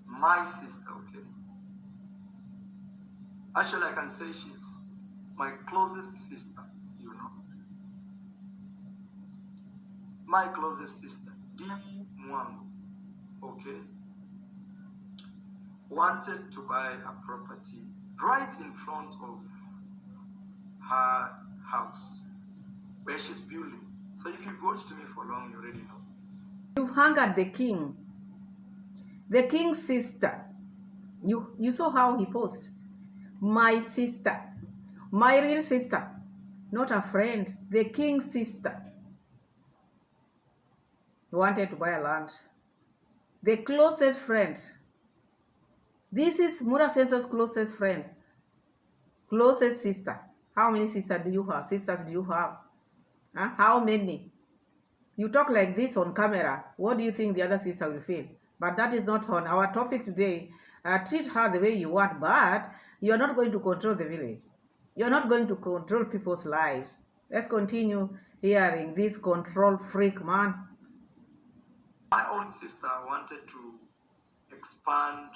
My sister, okay. Actually, I can say she's my closest sister, you know. My closest sister, D. Mwangu, okay, wanted to buy a property right in front of her house where she's building. So if you've watched me for long, you already know. You've hungered the king. The king's sister. You saw how he posed. My sister. My real sister. Not a friend. The king's sister. Wanted to buy a land. The closest friend. This is Mura Senso's closest friend. Closest sister. How many sisters do you have? Sisters do you have? How many? You talk like this on camera. What do you think the other sister will feel? But that is not on our topic today. Treat her the way you want, but you're not going to control the village. You're not going to control people's lives. Let's continue hearing this control freak man. My own sister wanted to expand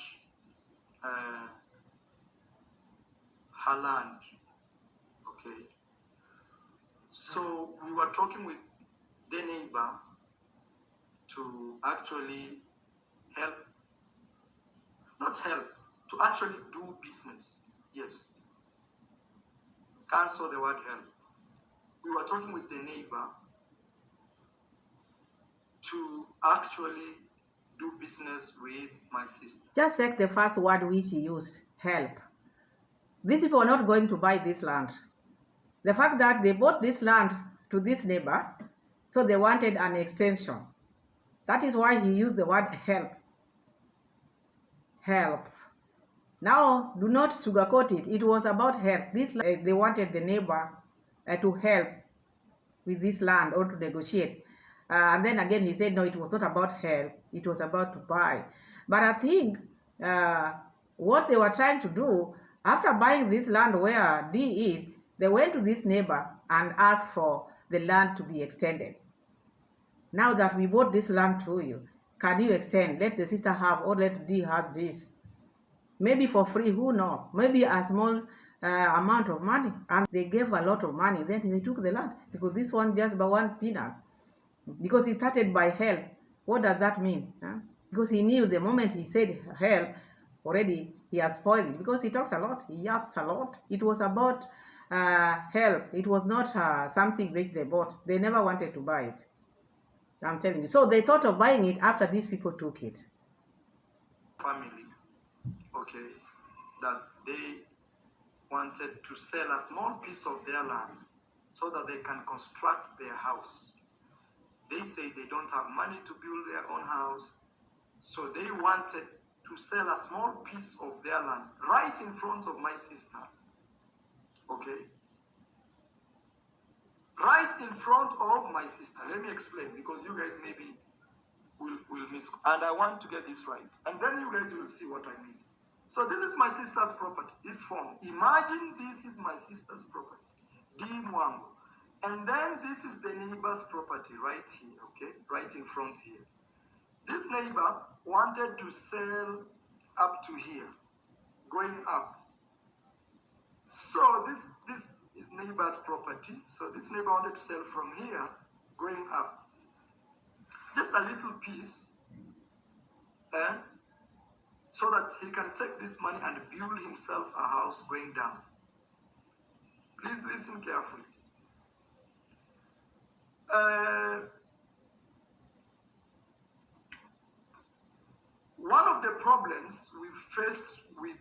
her land. Okay. So we were talking with neighbor to actually help, not help, to actually do business. Yes. Cancel the word help. We were talking with the neighbor to actually do business with my sister. Just take the first word which he used, help. These people are not going to buy this land. The fact that they bought this land to this neighbor, so they wanted an extension. That is why he used the word help. Help. Now, do not sugarcoat it. It was about help. They wanted the neighbor to help with this land or to negotiate. And then again, he said, no, it was not about help. It was about to buy. But I think what they were trying to do, after buying this land where D is, they went to this neighbor and asked for the land to be extended. Now that we bought this land to you, can you extend? Let the sister have, or let D have this. Maybe for free, who knows? Maybe a small amount of money. And they gave a lot of money. Then they took the land because this one just by one peanut. Because he started by help. What does that mean? Huh? Because he knew the moment he said help, already he has spoiled it. Because he talks a lot, he yaps a lot. It was about help. It was not something which they bought. They never wanted to buy it. I'm telling you. So they thought of buying it after these people took it. Family, okay, that they wanted to sell a small piece of their land so that they can construct their house. They say they don't have money to build their own house, so they wanted to sell a small piece of their land right in front of my sister. Okay? Right in front of my sister. Let me explain, because you guys maybe will miss. And I want to get this right. And then you guys will see what I mean. So this is my sister's property, this form. Imagine this is my sister's property, Iammarwa. And then this is the neighbor's property right here, okay? Right in front here. This neighbor wanted to sell up to here, going up. So this is neighbor's property. So this neighbor wanted to sell from here, going up. Just a little piece, so that he can take this money and build himself a house going down. Please listen carefully. One of the problems we faced with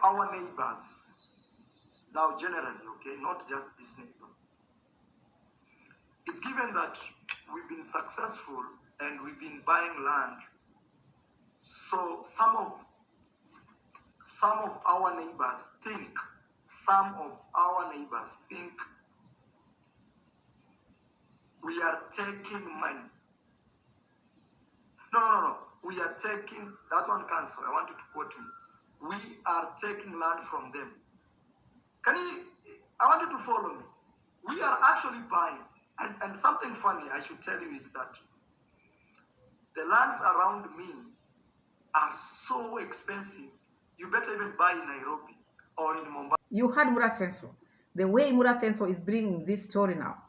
our neighbors, now generally, okay, not just this neighbor, is given that we've been successful and we've been buying land. So some of our neighbors think, we are taking money. No. We are taking, that one cancel. I want you to quote me. We are taking land from them. I want you to follow me. We are actually buying. And something funny I should tell you is that the lands around me are so expensive. You better even buy in Nairobi or in Mumbai. You heard Mura Senso. The way Mura Senso is bringing this story now.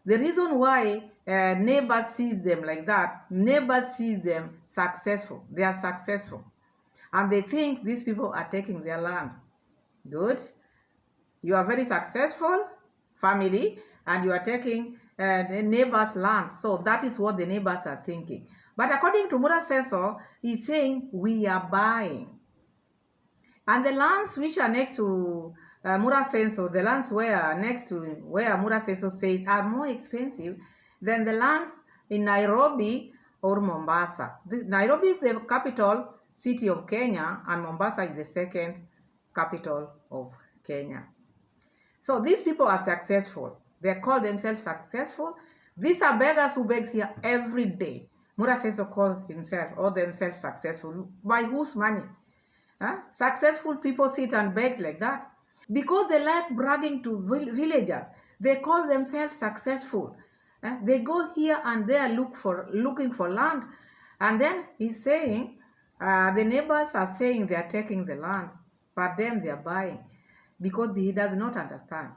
The reason why neighbors sees them like that, neighbors sees them successful. They are successful. And they think these people are taking their land. Good. You are very successful, family, and you are taking the neighbor's land. So that is what the neighbors are thinking. But according to Mura Senso, he's saying we are buying. And the lands which are next to Mura Senso, the lands where next to where Mura Senso stays, are more expensive than the lands in Nairobi or Mombasa. Nairobi is the capital city of Kenya, and Mombasa is the second capital of Kenya. So these people are successful. They call themselves successful. These are beggars who beg here every day. Mura Senso calls himself or themselves successful. By whose money? Successful people sit and beg like that because they like bragging to villagers. They call themselves successful. They go here and there looking for land, and then he's saying the neighbors are saying they are taking the lands, but them they are buying because he does not understand.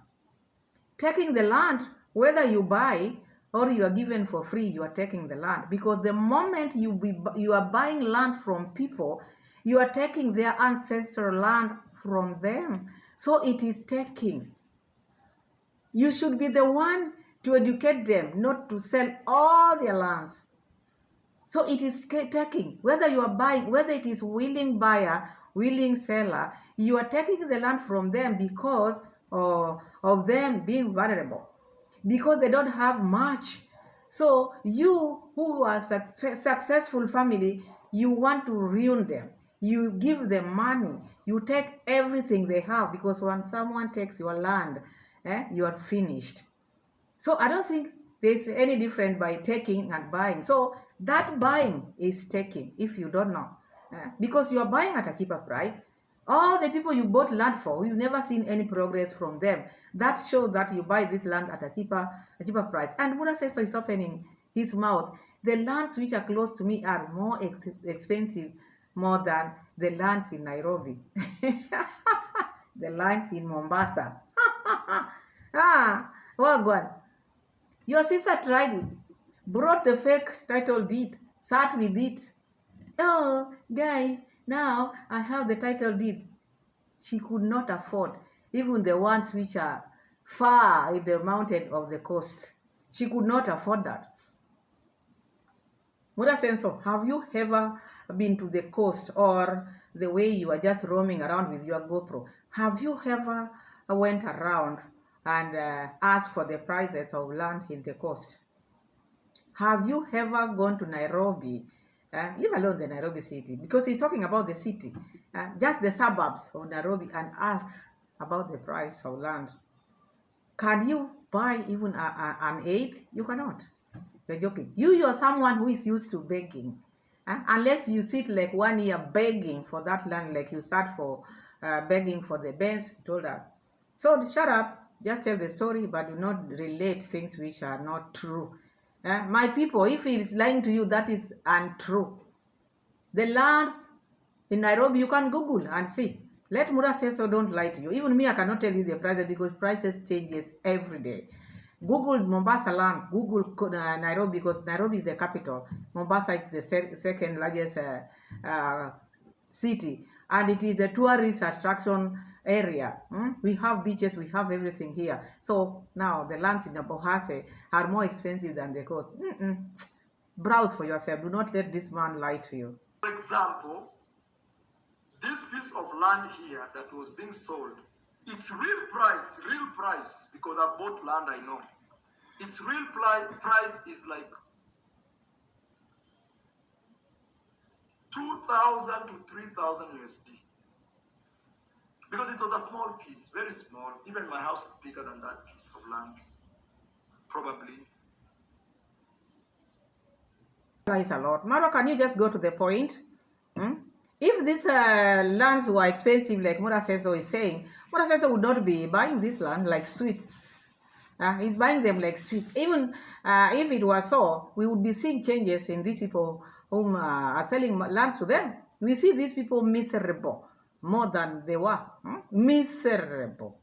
Taking the land, whether you buy or you are given for free, you are taking the land. Because the moment you are buying land from people, you are taking their ancestral land from them. So it is taking. You should be the one to educate them, not to sell all their lands. So it is taking. Whether you are buying, whether it is willing buyer, willing seller, you are taking the land from them because of them being vulnerable, because they don't have much. So you who are successful family, you want to ruin them. You give them money. You take everything they have, because when someone takes your land, you are finished. So I don't think there's any difference by taking and buying. So that buying is taking, if you don't know. Because you are buying at a cheaper price. All the people you bought land for, you've never seen any progress from them. That shows that you buy this land at a cheaper price. And Buddha says, so he's opening his mouth. The lands which are close to me are more expensive more than the lands in Nairobi. The lands in Mombasa. Well, go on. Your sister tried it, brought the fake title deed, sat with it. Oh, guys, now I have the title deed. She could not afford even the ones which are far in the mountain of the coast. She could not afford that. Mother Senso, have you ever been to the coast, or the way you are just roaming around with your GoPro? Have you ever went around and asked for the prices of land in the coast? Have you ever gone to Nairobi, leave alone the Nairobi city, because he's talking about the city, just the suburbs of Nairobi, and asks about the price of land? Can you buy even an eighth? You cannot. You're joking. You are someone who is used to begging. Unless you sit like 1 year begging for that land, like you start for begging for the Benz, told us. So shut up, just tell the story, but do not relate things which are not true. My people, if he is lying to you, that is untrue. The lands in Nairobi, you can Google and see. Let Mura say so, don't lie to you. Even me, I cannot tell you the prices, because prices changes every day. Google Mombasa land, Google Nairobi, because Nairobi is the capital. Mombasa is the second largest city, and it is the tourist attraction area. We have beaches, we have everything here. So now the lands in the Bohase are more expensive than the coast. Browse for yourself. Do not let this man lie to you. For example, this piece of land here that was being sold, its real price, because I've bought land, I know. Its real price is like 2,000 to 3,000 USD. Because it was a small piece, very small. Even my house is bigger than that piece of land, probably. Price a lot. Maro, can you just go to the point? If these lands were expensive, like Mura Seso is saying, Mura Seso would not be buying this land like sweets. He's buying them like sweets. Even if it was so, we would be seeing changes in these people whom are selling lands to them. We see these people miserable more than they were. Miserable.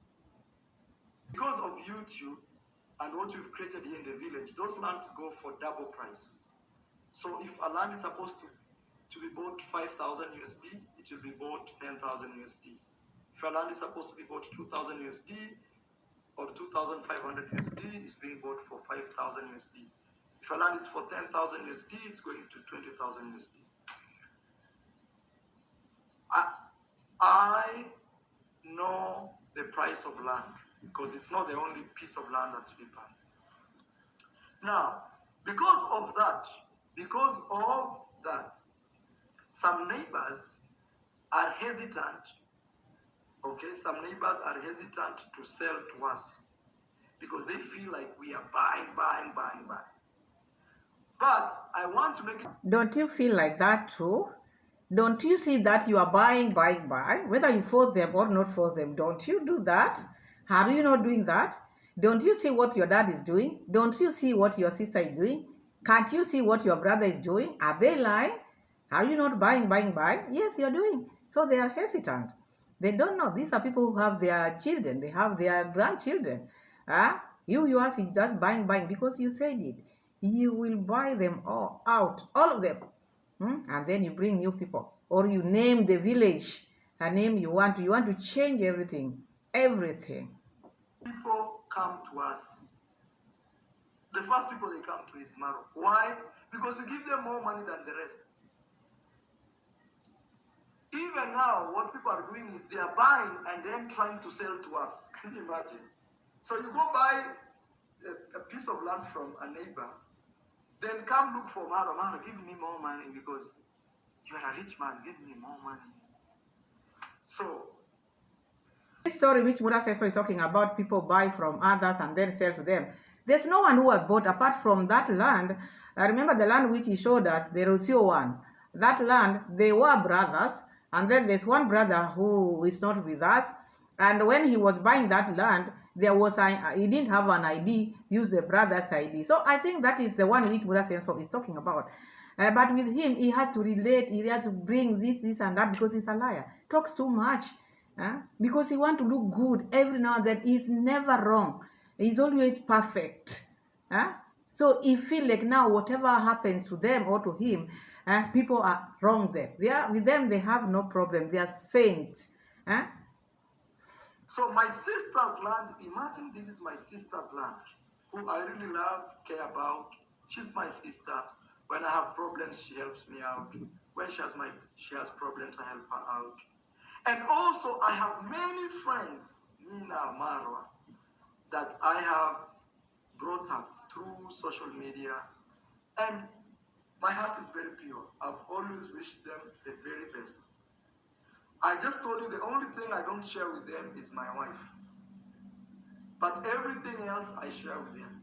Because of YouTube and what we've created here in the village, those lands go for double price. So if a land is supposed to be bought 5,000 USD, it will be bought 10,000 USD. If a land is supposed to be bought 2,000 USD or 2,500 USD, it's being bought for 5,000 USD. If a land is for 10,000 USD, it's going to 20,000 USD. I know the price of land, because it's not the only piece of land that we buy. Now, because of that, some neighbors are hesitant, to sell to us, because they feel like we are buying. But I want to make it... Don't you feel like that too? Don't you see that you are buying, whether you force them or not force them? Don't you do that? Are you not doing that? Don't you see what your dad is doing? Don't you see what your sister is doing? Can't you see what your brother is doing? Are they lying? Are you not buying? Yes, you're doing. So they are hesitant. They don't know. These are people who have their children. They have their grandchildren. Yours is just buying, because you said it. You will buy them all out, all of them. And then you bring new people. Or you name the village a name you want to. You want to change everything. Everything. People come to us. The first people they come to is Maro. Why? Because we give them more money than the rest. Even now, what people are doing is they are buying and then trying to sell to us. Can you imagine? So you go buy a piece of land from a neighbor, then come look for Maro. Maro, give me more money because you are a rich man. Give me more money. So this story which Buddha says is talking about people buy from others and then sell to them. There's no one who has bought apart from that land. I remember the land which he showed us, the Rosio one. That land, they were brothers, and then there's one brother who is not with us. And when he was buying that land, there was he didn't have an ID, used the brother's ID. So I think that is the one which Buddha is talking about. But with him, he had to relate, he had to bring this and that because he's a liar. Talks too much. Because he want to look good every now and then. He's never wrong. He's always perfect. So he feel like now whatever happens to them or to him, people are wrong there. With them, they have no problem. They are saints. So my sister's land, imagine this is my sister's land, who I really love, care about. She's my sister. When I have problems, she helps me out. When she has problems, I help her out. And also, I have many friends, Iammarwa, that I have brought up through social media. And my heart is very pure. I've always wished them the very best. I just told you the only thing I don't share with them is my wife. But everything else I share with them.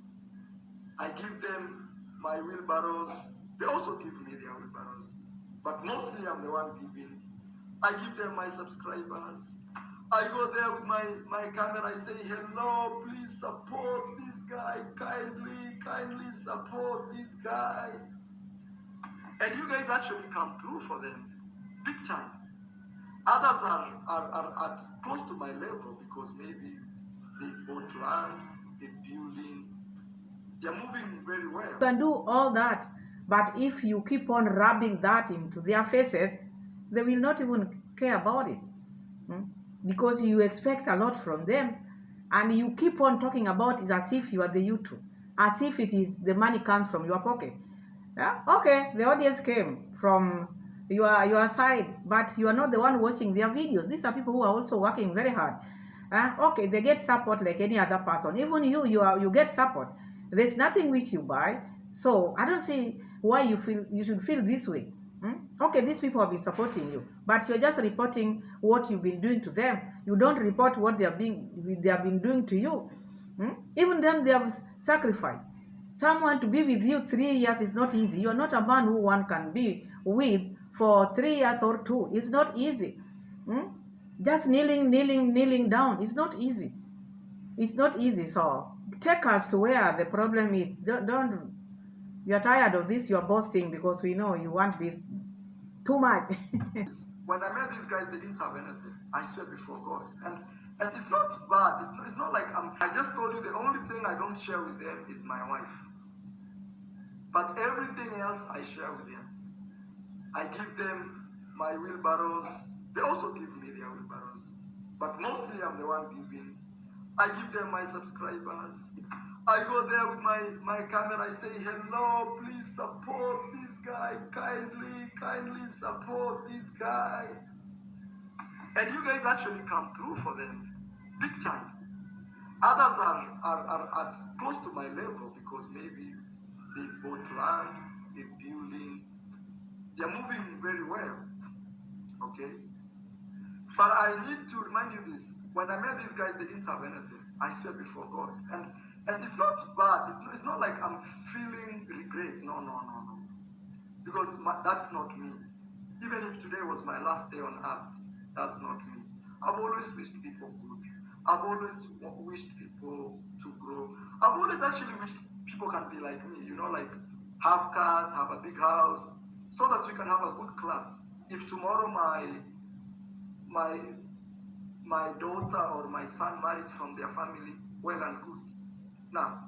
I give them my wheelbarrows. They also give me their wheelbarrows. But mostly I'm the one giving. I give them my subscribers. I go there with my camera. I say, hello, please support this guy. Kindly support this guy. And you guys actually come through for them. Big time. Others are at close to my level because maybe they bought land, they're building, they're moving very well. You can do all that, but if you keep on rubbing that into their faces, they will not even care about it. Because you expect a lot from them, and you keep on talking about it as if you are the YouTube, as if it is the money comes from your pocket. Okay, the audience came from your side, but you are not the one watching their videos. These are people who are also working very hard. Okay, they get support like any other person. Even you get support. There's nothing which you buy, so I don't see why you should feel this way. Okay, these people have been supporting you, but you're just reporting what you've been doing to them. You don't report what they have been doing to you. Even them, they have sacrificed. Someone to be with you 3 years is not easy. You're not a man who one can be with for 3 years or 2. It's not easy. Just kneeling down. It's not easy. It's not easy. So take us to where the problem is. Don't you're tired of this, you're boasting because we know you want this too much. When I met these guys, they didn't have anything. I swear before God. And it's not bad. It's not like I just told you the only thing I don't share with them is my wife. But everything else I share with them. I give them my wheelbarrows. They also give me their wheelbarrows. But mostly I'm the one giving. I give them my subscribers. I go there with my camera. I say, hello, please support this guy. Kindly support this guy. And you guys actually come through for them. Big time. Others are at close to my level because maybe they bought land, they're building, they're moving very well. Okay? But I need to remind you this. When I met these guys, they didn't have anything. I swear before God. And it's not bad. It's not like I'm feeling regret. No. Because that's not me. Even if today was my last day on earth, that's not me. I've always wished people good. I've always wished people to grow. I've always actually wished people can be like me, like have cars, have a big house, so that we can have a good club. If tomorrow my daughter or my son marries from their family, well and good. Now,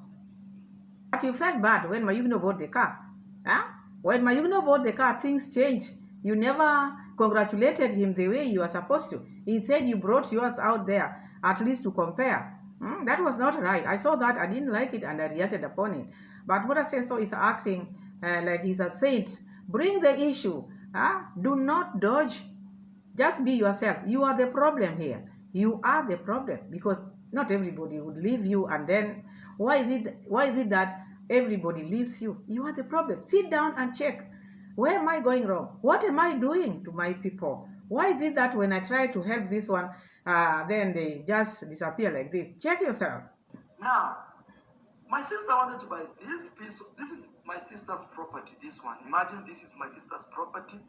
But you felt bad when Mayugno bought the car. Huh? When Mayugno bought the car, things changed. You never congratulated him the way you were supposed to. He said you brought yours out there, at least to compare. That was not right. I saw that. I didn't like it and I reacted upon it. But Mura Senso is acting like he's a saint. Bring the issue. Huh? Do not dodge. Just be yourself. You are the problem here. You are the problem because not everybody would leave you, and then why is it that everybody leaves you? You are the problem. Sit down and check. Where am I going wrong? What am I doing to my people? Why is it that when I try to help this one, then they just disappear like this? Check yourself. now, my sister wanted to buy this piece. This is my sister's property, this one. Imagine this is my sister's property.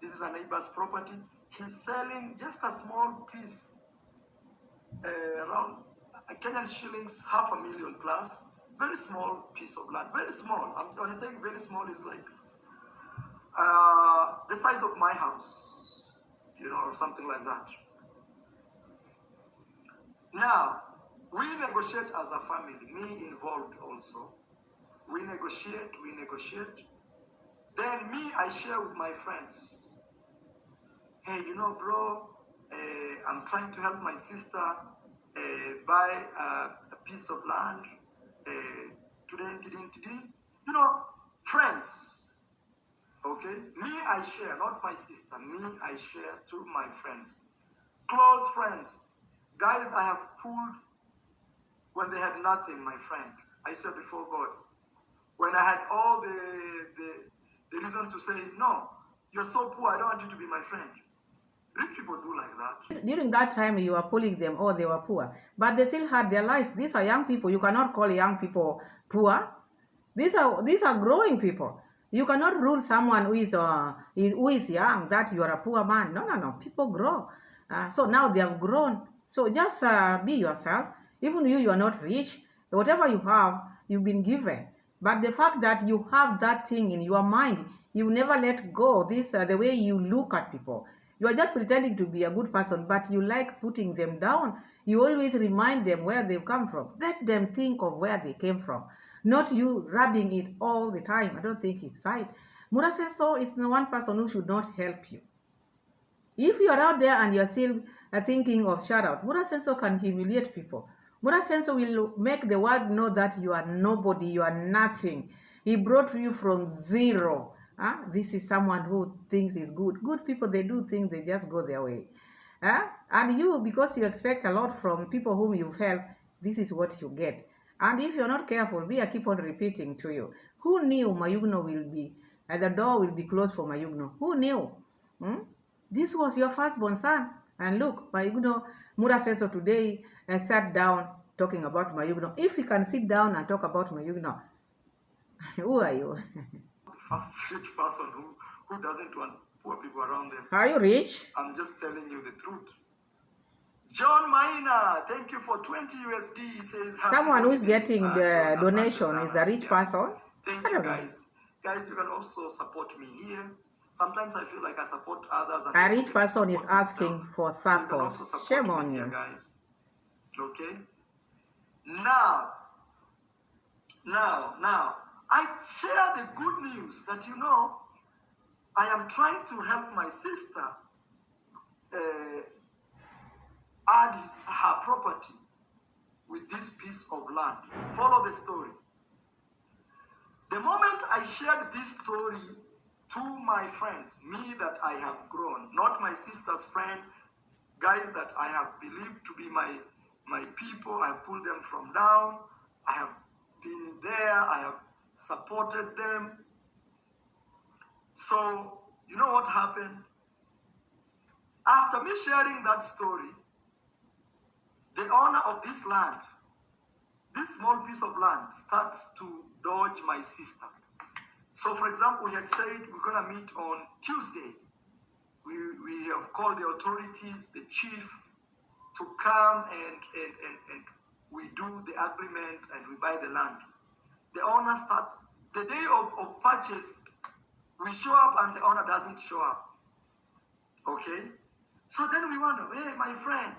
This is a neighbor's property. He's selling just a small piece, around Kenyan shillings, 500,000 plus. Very small piece of land. Very small. When I'm saying very small, is like the size of my house, or something like that. Now, we negotiate as a family, me involved also. We negotiate. Then me, I share with my friends. Hey, bro, I'm trying to help my sister buy a piece of land. Friends. Okay? Me, I share, not my sister. Me, I share to my friends. Close friends. Guys, I have pulled when they had nothing, my friend. I swear before God. When I had all the reason to say, no, you're so poor, I don't want you to be my friend. Rich people do like that. During that time, you were pulling them, oh, they were poor. But they still had their life. These are young people. You cannot call young people poor. These are growing people. You cannot rule someone who is young that you are a poor man. No. People grow. So now they have grown. So just be yourself. Even you are not rich. Whatever you have, you've been given. But the fact that you have that thing in your mind, you never let go. This the way you look at people. You are just pretending to be a good person, but you like putting them down. You always remind them where they've come from. Let them think of where they came from, not you rubbing it all the time. I don't think it's right. Murasenso is the one person who should not help you. If you are out there and you are still thinking of shout out, Murasenso can humiliate people. Murasenso will make the world know that you are nobody, you are nothing. He brought you from zero. This is someone who thinks is good. Good people, they do things, they just go their way. And you, because you expect a lot from people whom you've helped, this is what you get. And if you're not careful, I keep on repeating to you, who knew Mayugno will be, the door will be closed for Mayugno? Who knew? This was your firstborn son. And look, Mayugno, Murasenso today sat down talking about Mayugno. If you can sit down and talk about Mayugno, who are you? First rich person who doesn't want poor people around them. Are you rich? I'm just telling you the truth. John Maina, thank you for 20 USD. He says, someone who is getting the donation is a rich person. Thank you, guys. Guys, you can also support me here. Sometimes I feel like I support others. And a rich person is asking for support. Shame on you, guys. Okay. Now, I share the good news that I am trying to help my sister add her property with this piece of land. Follow the story. The moment I shared this story to my friends, me that I have grown, not my sister's friend, guys that I have believed to be my people, I have pulled them from down, I have been there, I have supported them. So, you know what happened? After me sharing that story, the owner of this land, this small piece of land, starts to dodge my sister. So, for example, he had said we're going to meet on Tuesday. We have called the authorities, the chief, to come and we do the agreement and we buy the land. The owner starts, the day of purchase, we show up and the owner doesn't show up. Okay? So then we wonder, hey, my friend,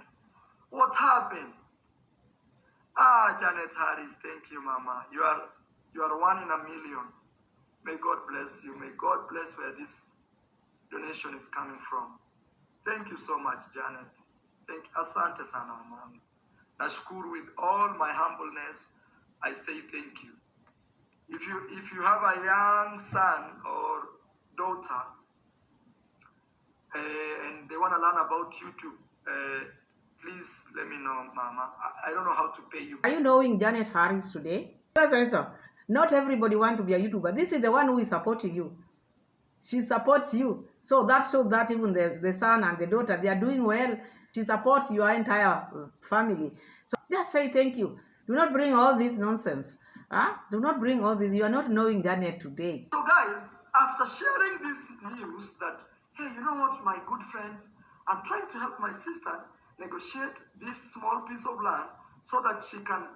what happened? Janet Harris, thank you, Mama. You are one in a million. May God bless you. May God bless where this donation is coming from. Thank you so much, Janet. Thank you. Asante sana, Mama. Nashukuru, with all my humbleness, I say thank you. If you have a young son or daughter and they want to learn about YouTube, please let me know, Mama. I don't know how to pay you. Are you knowing Janet Harris today? Not everybody want to be a YouTuber. This is the one who is supporting you. She supports you. So that shows that even the son and the daughter, they are doing well. She supports your entire family. So just say thank you. Do not bring all this nonsense. Do not bring all this. You are not knowing Janet today. So guys, after sharing this news that, hey, you know what, my good friends, I'm trying to help my sister negotiate this small piece of land so that she can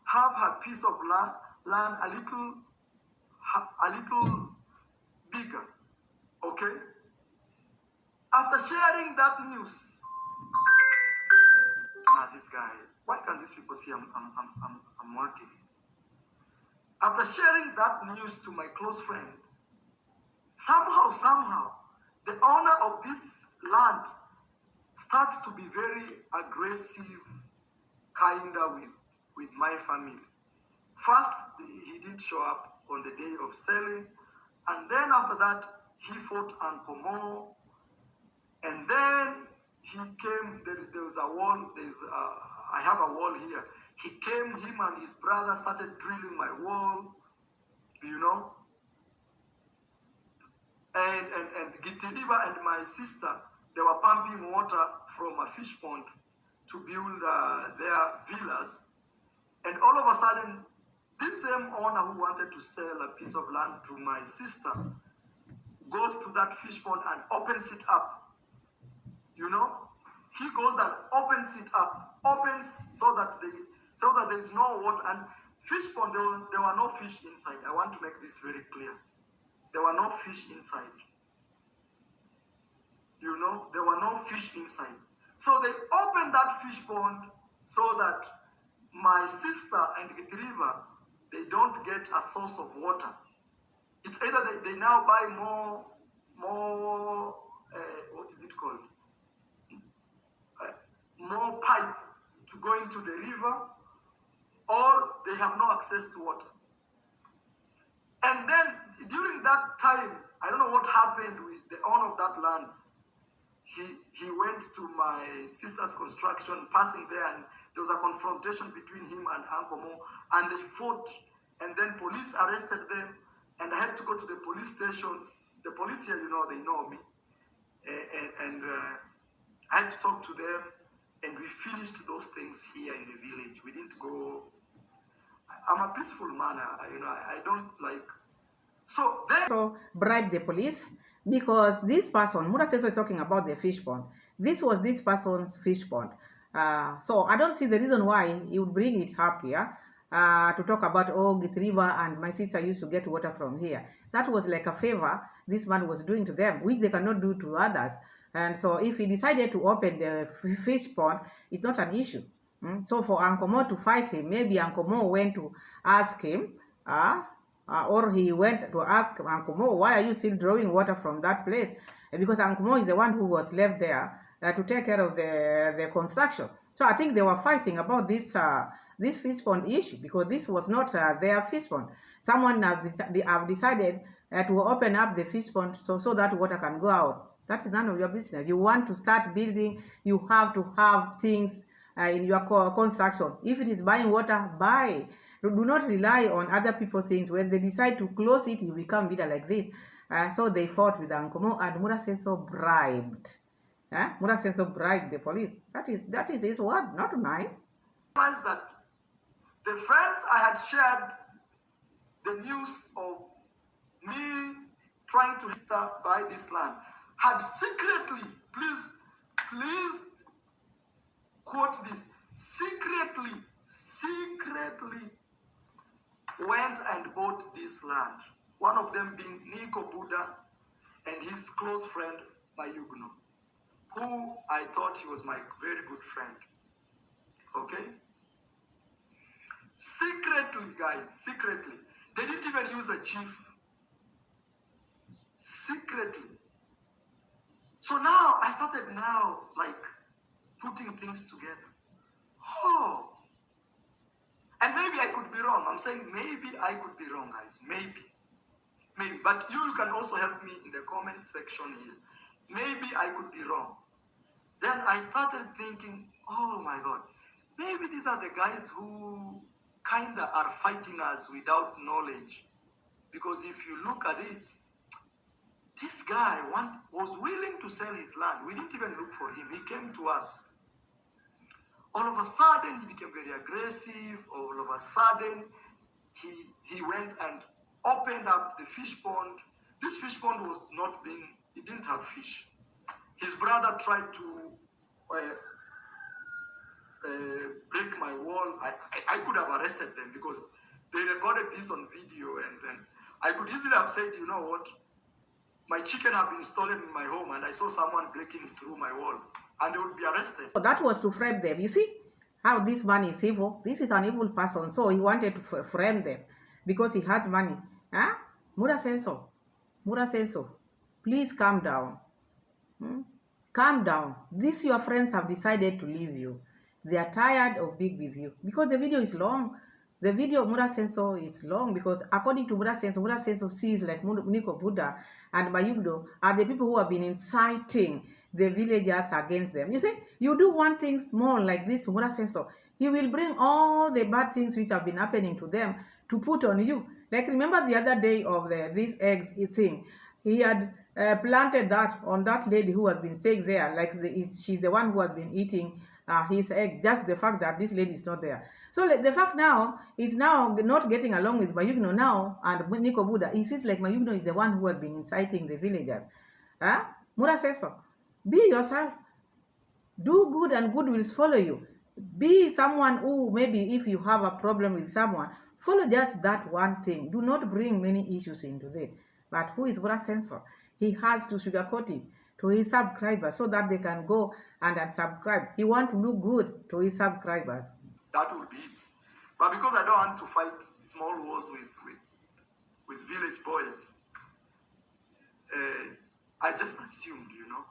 have her piece of land a little bigger. Okay? After sharing that news, this guy, why can't these people see I'm working? After sharing that news to my close friends, somehow, the owner of this land starts to be very aggressive, kinda with my family. First, he didn't show up on the day of selling, and then after that, he fought Uncle Mo, and then he came. There was a wall. I have a wall here. He came. Him and his brother started drilling my wall. You know. And Gitiliba and my sister, they were pumping water from a fish pond to build their villas. And all of a sudden, this same owner who wanted to sell a piece of land to my sister goes to that fish pond and opens it up. You know, he goes and opens it up, so that there is no water. And fish pond, there were no fish inside. I want to make this very clear. There were no fish inside. You know, there were no fish inside. So they opened that fish pond so that my sister and Gitriva, they don't get a source of water. It's either they now buy more what is it called? More pipe to go into the river, or they have no access to water. And then during that time, I don't know what happened with the owner of that land. He went to my sister's construction, passing there, and there was a confrontation between him and Uncle Mo, and they fought, and then police arrested them, and I had to go to the police station. The police here, you know, they know me, and I had to talk to them, and we finished those things here in the village. We didn't go. I'm a peaceful man, you know, I don't like. So bribe the police, because this person, Muraseso is talking about the fish pond. This was this person's fish pond. So I don't see the reason why he would bring it up here to talk about, oh, Git River and my sister used to get water from here. That was like a favor this man was doing to them, which they cannot do to others. And so if he decided to open the fish pond, it's not an issue. So for Uncle Mo to fight him, maybe Uncle Mo went to ask him, or he went to ask Uncle Mo, why are you still drawing water from that place? Because Uncle Mo is the one who was left there to take care of the construction. So I think they were fighting about this fish pond issue, because this was not their fish pond. Someone have decided to open up the fish pond so that water can go out. That is none of your business. You want to start building, you have to have things in your construction. If it is buying water, buy. Do not rely on other people's things. When they decide to close it, you become leader like this. So they fought with Uncle Mo, and Muraseso bribed. Muraseso bribed the police. That is his word, not mine. Realize that the friends I had shared the news of me trying to buy this land had secretly, please quote this, secretly went and bought this land. One of them being Nikobuda and his close friend Mayugno, who I thought he was my very good friend. Okay? Secretly, guys, secretly. They didn't even use a chief. Secretly. So now, I started now, like, putting things together. Oh. And maybe I could be wrong. I'm saying maybe I could be wrong, guys. Maybe. Maybe. But you can also help me in the comment section here. Maybe I could be wrong. Then I started thinking, oh my God, maybe these are the guys who kind of are fighting us without knowledge. Because if you look at it, this guy was willing to sell his land. We didn't even look for him. He came to us. All of a sudden, he became very aggressive. All of a sudden, he went and opened up the fish pond. This fish pond was not being, it didn't have fish. His brother tried to break my wall. I could have arrested them because they recorded this on video, and then I could easily have said, you know what, my chicken have been stolen in my home and I saw someone breaking through my wall, and they would be arrested. That was to frame them. You see how this man is evil? This is an evil person. So he wanted to frame them because he had money. Huh? Mura says so. Mura says so. Please calm down. Calm down. These your friends have decided to leave you. They are tired of being with you because the video is long. The video of Mura Senso is long because according to Mura Senso sees like Nikobuda and Mayugno are the people who have been inciting the villagers against them. You see, you do one thing small like this to Mura Senso, he will bring all the bad things which have been happening to them to put on you. Like remember the other day of this eggs thing, he had planted that on that lady who has been staying there, like she's the one who has been eating his egg, just the fact that this lady is not there. So the fact now is now not getting along with Mayugno now and Nikobuda. He seems like Mayugno is the one who has been inciting the villagers. Huh? Mura says so. Be yourself. Do good and good will follow you. Be someone who maybe if you have a problem with someone, follow just that one thing. Do not bring many issues into it. But who is Mura Sensor? He has to sugarcoat it to his subscribers so that they can go and unsubscribe. He wants to look good to his subscribers. That would be it. But because I don't want to fight small wars with village boys, I just assumed, you know.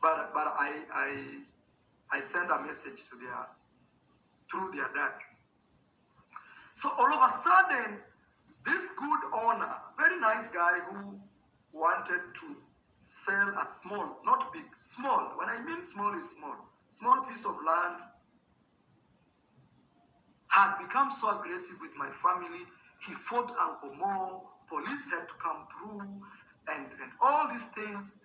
But I sent a message to through their dad. So all of a sudden, this good owner, very nice guy who wanted to sell a small, not big, small. When I mean small is small piece of land, had become so aggressive with my family. He fought Uncle Mo, police had to come through, and all these things.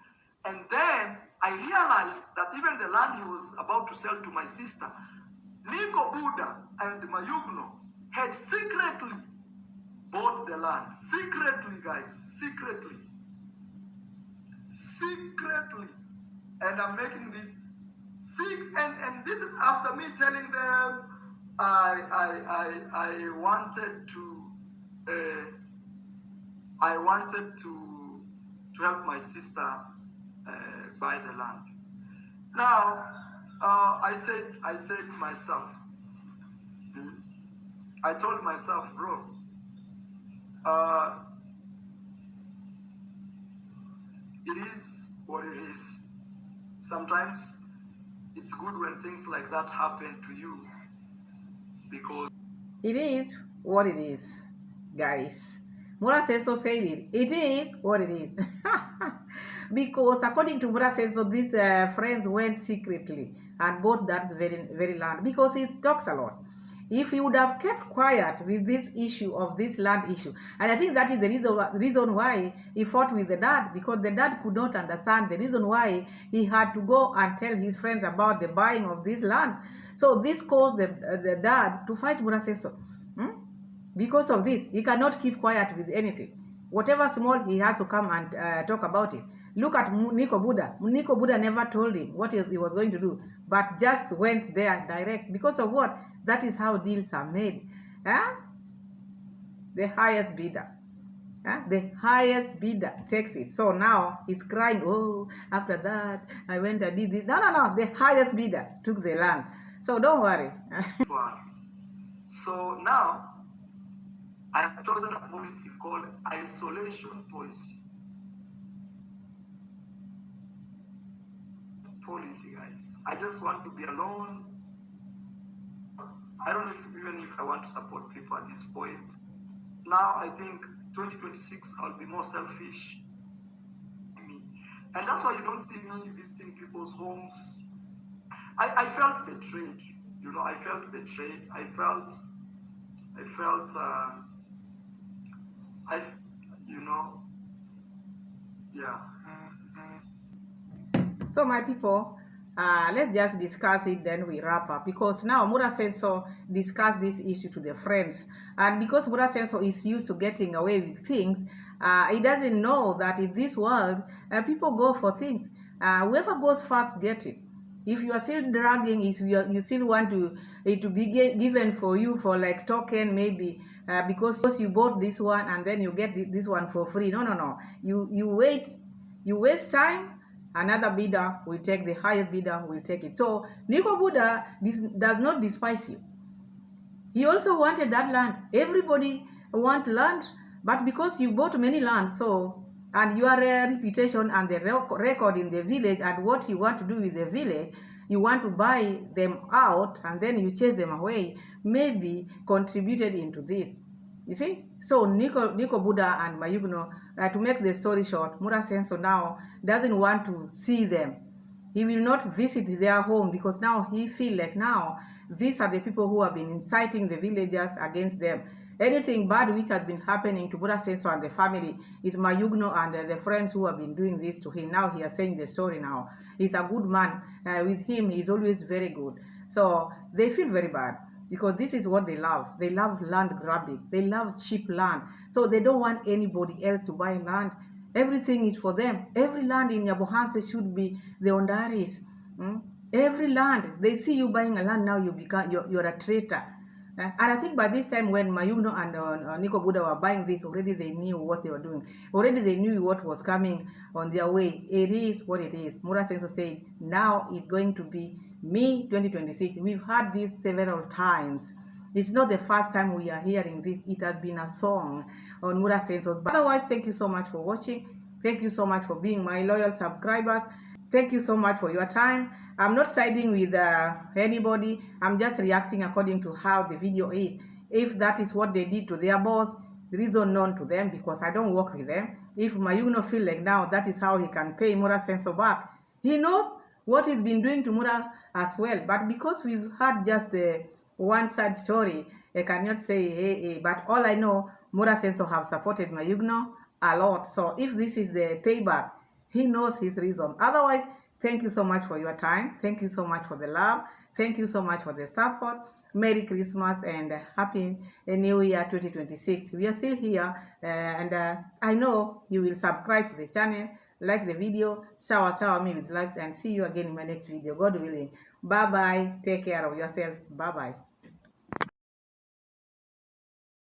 And then I realized that even the land he was about to sell to my sister, Nikobuda and Mayugno had secretly bought the land. Secretly, guys, secretly. Secretly. And I'm making this and this is after me telling them I wanted to help my sister buy the land. Now I said myself, I told myself, bro, it is what it is. Sometimes it's good when things like that happen to you, because it is what it is, guys. Mura Senso said it. It is what it is. Because according to Mura Senso, these friends went secretly and bought that very land because he talks a lot. If he would have kept quiet with this issue of this land issue, and I think that is the reason why he fought with the dad, because the dad could not understand the reason why he had to go and tell his friends about the buying of this land. So this caused the dad to fight Mura Senso. Because of this, he cannot keep quiet with anything. Whatever small, he has to come and talk about it. Look at Nikobuda. Nikobuda never told him what he was going to do, but just went there direct. Because of what? That is how deals are made. The highest bidder. The highest bidder takes it. So now he's crying, oh, after that, I went and did this. No. The highest bidder took the land. So don't worry. So now, I have chosen a policy called isolation policy. Guys. I just want to be alone. I don't know even if I want to support people at this point. Now I think 2026 I'll be more selfish. And that's why you don't see me visiting people's homes. I felt betrayed. You know, I felt betrayed. Yeah. So my people, let's just discuss it, then we wrap up. Because now Mura Senso discussed this issue to the friends. And because Mura Senso is used to getting away with things, he doesn't know that in this world, people go for things. Whoever goes first gets it. If you are still dragging, if you still want it to be given for you for like token maybe, because you bought this one and then you get this one for free. No. You wait, you waste time. Another bidder will take, the highest bidder will take it. So Nikobuda does not despise you. He also wanted that land. Everybody want land, but because you bought many land, so, and your reputation and the record in the village and what you want to do with the village, you want to buy them out and then you chase them away, maybe contributed into this. You see? So Nikobuda and Mayugno, to make the story short, Mura Senso now doesn't want to see them. He will not visit their home because now he feel like now these are the people who have been inciting the villagers against them. Anything bad which has been happening to Mura Senso and the family is Mayugno and the friends who have been doing this to him. Now he is saying the story now. He's a good man. With him, he's always very good. So they feel very bad, because this is what they love. They love land grabbing. They love cheap land. So they don't want anybody else to buy land. Everything is for them. Every land in Nyabohanse should be the Ondaris. Every land. They see you buying a land now, you're a traitor. And I think by this time when Mayugno and Nikobuda were buying this, already they knew what they were doing. Already they knew what was coming on their way. It is what it is. Mura Senso said, now it's going to be me 2026. We've heard this several times. It's not the first time we are hearing this. It has been a song on Mura Senso. But otherwise, thank you so much for watching. Thank you so much for being my loyal subscribers. Thank you so much for your time. I'm not siding with anybody. I'm just reacting according to how the video is. If that is what they did to their boss, there is unknown to them because I don't work with them. If Mayugno feel like now that is how he can pay Mura Senso back, he knows what he's been doing to Mura as well. But because we've had just the one side story, I cannot say hey. But all I know, Mura Senso have supported Mayugno a lot. So if this is the payback, he knows his reason. Otherwise, thank you so much for your time. Thank you so much for the love. Thank you so much for the support. Merry Christmas and Happy New Year 2026. We are still here and I know you will subscribe to the channel, like the video, shower me with likes, and see you again in my next video, God willing. Bye-bye. Take care of yourself. Bye-bye.